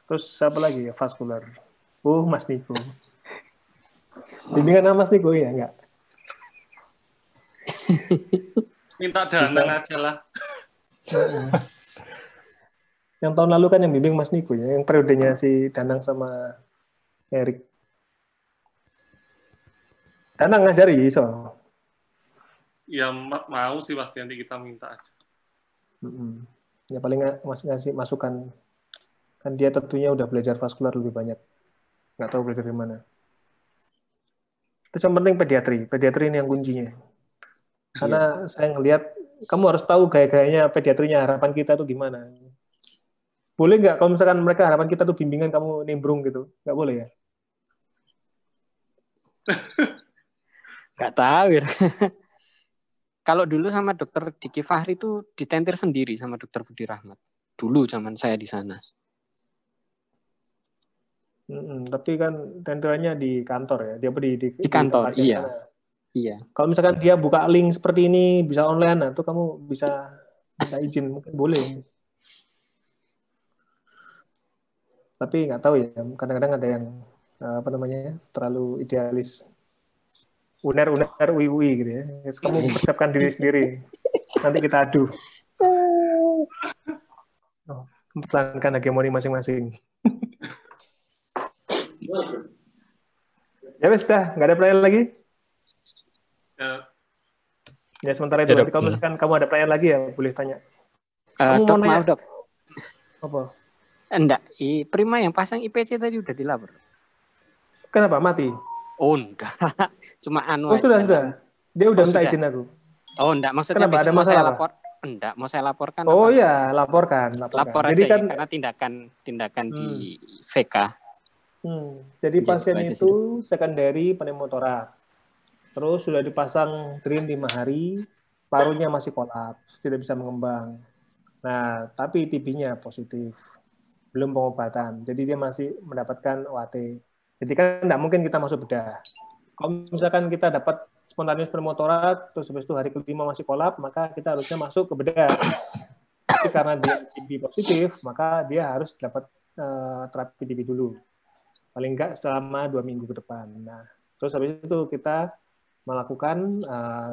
Terus siapa lagi ya? Vaskular. Mas Niko. Bimbingan sama Mas Niko ya? Enggak? Minta danang aja lah. Yang tahun lalu kan yang bimbing Mas Niko ya, yang periodenya si Danang sama Erik. Danang ngajari iso. Ya mau sih pasti nanti kita minta aja. Ya paling ngasih masukan. Kan dia tentunya udah belajar vaskular lebih banyak. Nggak tahu belajar di mana. Terus yang penting pediatri. Pediatri ini yang kuncinya. Karena saya ngelihat kamu harus tahu gaya-gayanya pediatrinya, harapan kita tuh gimana. Boleh nggak kalau misalkan mereka harapan kita tuh bimbingan kamu nimbrung gitu? Nggak boleh ya? Nggak tahu ya. Kalau dulu sama dokter Diki Fahri itu ditentir sendiri sama dokter Budi Rahmat. Dulu zaman saya di sana. Tapi kan tenterannya di kantor ya? Dia di kantor, iya. Iya. Kalau misalkan dia buka link seperti ini, bisa online, nah itu kamu bisa minta izin, mungkin boleh. Tapi nggak tahu ya, kadang-kadang ada yang terlalu idealis, uner UI gitu ya. Kamu persiapkan diri sendiri, nanti kita adu. Mempertahankan hegemoni masing-masing. Ya wes dah, nggak ada pertanyaan lagi? Ya sementara itu. Nanti kalau misalkan kamu ada pertanyaan lagi ya boleh tanya. Dok, mau dok. Apa? Enggak, Prima yang pasang IPC tadi udah dilapor. Kenapa? Mati? Oh, enggak. Cuma sudah. Dia udah minta izin aku. Oh, enggak. Maksudnya kenapa? Ada masalah apa? Enggak, mau saya laporkan. Oh iya, laporkan. Lapor jadi aja kan, ya, karena tindakan di VK. Jadi pasien itu secondary pneumotorak. Terus sudah dipasang drain 5 hari, parunya masih kolaps, tidak bisa mengembang. Nah, tapi TB-nya positif, belum pengobatan. Jadi dia masih mendapatkan OAT. Jadi kan tidak mungkin kita masuk bedah. Kalau misalkan kita dapat spontaneous pneumotorak, terus habis itu hari kelima masih kolaps, maka kita harusnya masuk ke bedah. Tapi karena dia TB positif, maka dia harus dapat terapi TB dulu. Paling enggak selama 2 minggu ke depan. Nah, terus habis itu kita melakukan,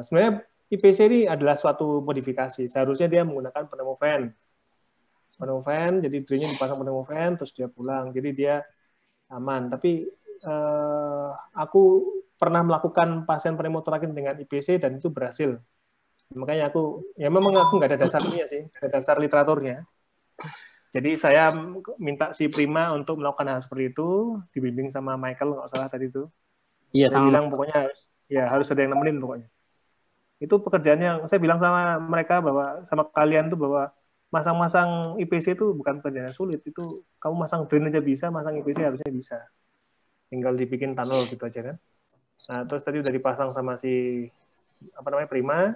sebenarnya IPC ini adalah suatu modifikasi. Seharusnya dia menggunakan pneumovan. Pneumovan, jadi drainnya dipasang pneumovan, terus dia pulang. Jadi dia aman. Tapi aku pernah melakukan pasien pneumotorakin dengan IPC dan itu berhasil. Makanya memang aku nggak ada dasarnya sih, nggak ada dasar literaturnya. Jadi saya minta si Prima untuk melakukan hal seperti itu, dibimbing sama Michael nggak salah tadi itu. Iya, saya bilang pokoknya harus ada yang nemenin pokoknya. Itu pekerjaan yang saya bilang sama mereka sama kalian tuh bahwa masang-masang IPC itu bukan pekerjaan yang sulit. Itu kamu masang drain aja bisa, masang IPC harusnya bisa. Tinggal dibikin tunnel gitu aja kan. Nah, terus tadi udah dipasang sama si Prima.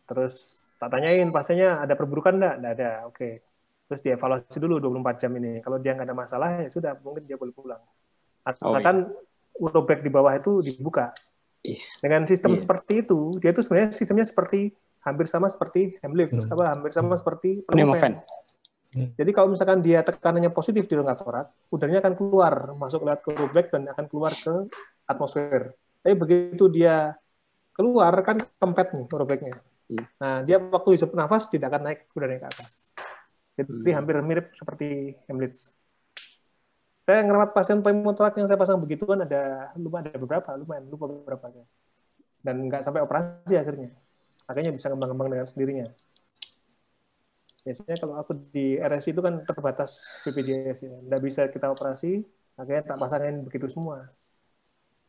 Terus tak tanyain pasiennya ada perburukan enggak? Enggak ada. Oke. Terus dievaluasi dulu 24 jam ini. Kalau dia nggak ada masalah, ya sudah, mungkin dia boleh pulang. Asalkan urobag di bawah itu dibuka. Dengan sistem seperti itu, dia itu sebenarnya sistemnya hampir sama seperti Hemlift, hampir sama seperti pneumovan. Jadi kalau misalkan dia tekanannya positif di rongga torak, udaranya akan keluar, masuk lewat ke urobag dan akan keluar ke atmosfer. Tapi begitu dia keluar, kan kempet nih urobagnya. Nah, dia waktu hisap nafas tidak akan naik ke atas. Jadi hampir mirip seperti Hemlitz. Saya ngerawat pasien pneumotorak yang saya pasang begituan ada beberapa, lumayan lupa beberapa. Dan nggak sampai operasi akhirnya. Akhirnya bisa ngembang-ngembang dengan sendirinya. Biasanya kalau aku di RSI itu kan terbatas BPJS ya. Nggak bisa kita operasi, akhirnya tak pasangin begitu semua.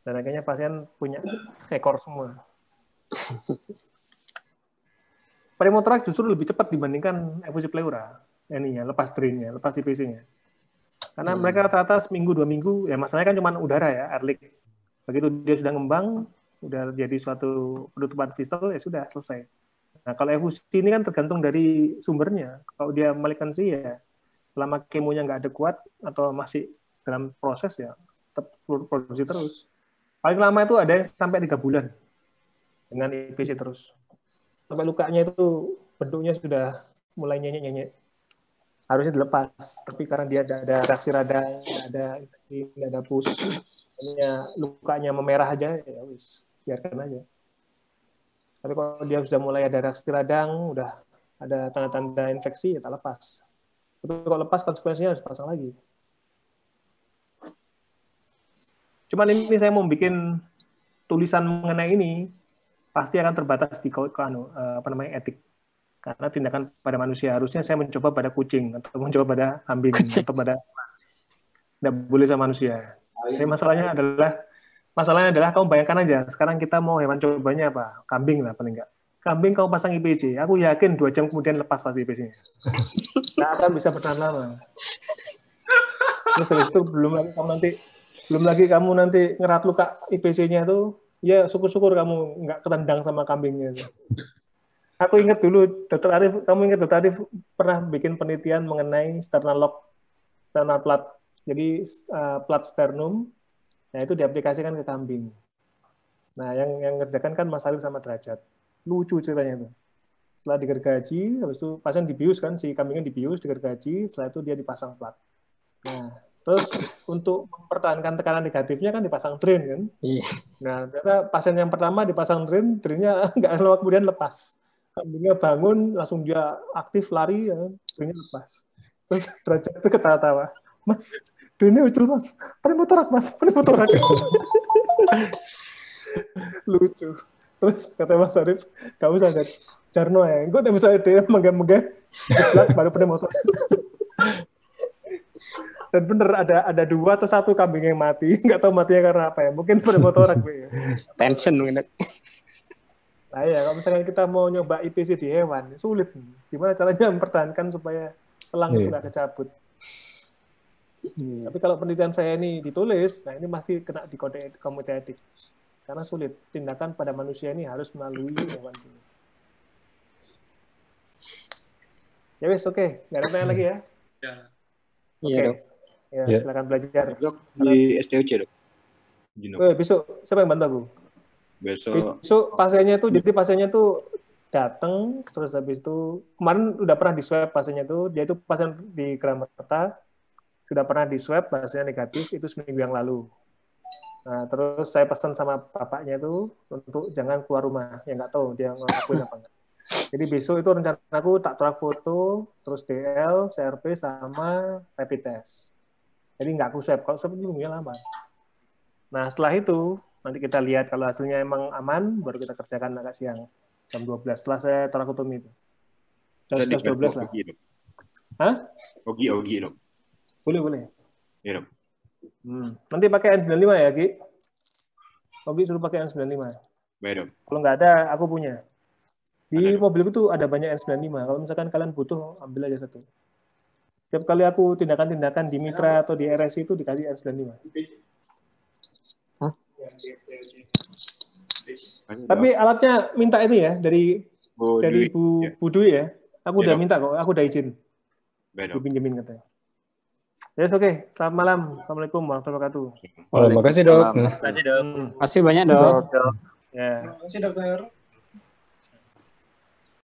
Dan akhirnya pasien punya ekor semua. Pneumotorak justru lebih cepat dibandingkan efusi pleura. Lepas drainnya, lepas IPC-nya. Karena mereka rata-rata seminggu, 2 minggu, ya masalahnya kan cuma udara ya, air leak. Begitu dia sudah ngembang, udah jadi suatu penutupan visceral, ya sudah, selesai. Nah, kalau efusi ini kan tergantung dari sumbernya. Kalau dia malignancy ya, selama kemonya nggak ada kuat, atau masih dalam proses ya, tetap produksi terus. Paling lama itu ada yang sampai 3 bulan, dengan IPC terus. Sampai lukanya itu bentuknya sudah mulai nyenyek-nyenyek. Harusnya dilepas, tapi karena dia ada reaksi radang, nggak ada pus, lukanya memerah aja, ya wis, biarkan aja. Tapi kalau dia sudah mulai ada reaksi radang, udah ada tanda-tanda infeksi, ya tak lepas. Tapi kalau lepas konsekuensinya harus pasang lagi. Cuman ini saya mau bikin tulisan mengenai ini, pasti akan terbatas di etik. Karena tindakan pada manusia harusnya saya mencoba pada kucing atau mencoba pada kambing atau pada tidak boleh sama manusia. Jadi masalahnya adalah kamu bayangkan aja sekarang kita mau hewan cobanya apa? Kambing lah paling enggak. Kambing kamu pasang IPC, aku yakin 2 jam kemudian lepas pasti IPC-nya. Nggak akan bisa bertahan lama. Terus habis itu belum lagi kamu nanti ngerat luka IPC-nya tuh, ya syukur-syukur kamu nggak ketendang sama kambingnya. Aku ingat dulu, kamu ingat Dr. Arif pernah bikin penelitian mengenai sternal plat. Jadi plat sternum, nah itu diaplikasikan ke kambing. Nah yang ngerjakan kan Mas Arif sama Derajat. Lucu ceritanya itu. Setelah digergaji, habis itu pasien dibius kan, si kambingnya dibius, digergaji, setelah itu dia dipasang plat. Nah, terus untuk mempertahankan tekanan negatifnya kan dipasang drain kan. Nah, ternyata pasien yang pertama dipasang drainnya nggak lama kemudian lepas. Kambingnya bangun, langsung dia aktif lari, ya, drainnya lepas. Terus Derajat itu ketawa-tawa. Mas, drainnya ucul mas. Pneumotorak mas, pneumotorak. Lucu. Terus kata Mas Arif, kamu sadar, Jarno ya, gue udah bisa dia menggah-menggah, baru pneumotorak. Dan bener ada 2 atau 1 kambing yang mati, nggak tahu matinya karena apa ya, mungkin pneumotorak. Tension mungkin. Nah ya, kalau misalnya kita mau nyoba IPC di hewan, sulit. Gimana caranya mempertahankan supaya selang itu nggak kecabut. Tapi kalau penelitian saya ini ditulis, nah ini masih kena di komite etik. Karena sulit. Tindakan pada manusia ini harus melalui hewan. Ya wis, oke. Nggak ada pertanyaan lagi ya? Ya. Iya, Dok. Ya, silakan belajar. Dok, di STOC, Dok. Besok siapa yang bantu aku? Besok pasiennya tuh, jadi pasiennya tuh datang, terus habis itu kemarin udah pernah di swab pasiennya tuh, dia itu pasien di Kramerta, sudah pernah di swab, hasilnya negatif, itu seminggu yang lalu. Nah, terus saya pesan sama bapaknya itu untuk jangan keluar rumah, ya nggak tahu dia ngelakuin apa enggak. Jadi besok itu rencana aku tak track foto, terus DL, CRP, sama rapid test. Jadi nggak aku swab, kalau swab itu lama. Nah, setelah itu, nanti kita lihat kalau hasilnya emang aman, baru kita kerjakan agak siang, jam 12, setelah saya torakotomi itu. Jam 12 lah. Hah? Ogi, Dok. Boleh. Iya, Dok. Nanti pakai N95 ya, Ki? Ogi suruh pakai N95. Baik, Dok. Kalau nggak ada, aku punya. Di mobilku tuh ada banyak N95. Kalau misalkan kalian butuh, ambil aja satu. Setiap kali aku tindakan-tindakan di Mitra atau di RSI itu dikasih N95. Tapi alatnya minta ini ya dari Bu Dwi ya. Aku udah minta kok, aku udah izin. Dipinjemin katanya. Yes, oke. Selamat malam. Assalamualaikum warahmatullahi wabarakatuh. Terima kasih, Dok. Terima kasih banyak, Dok. Ya. Terima kasih, Dokter.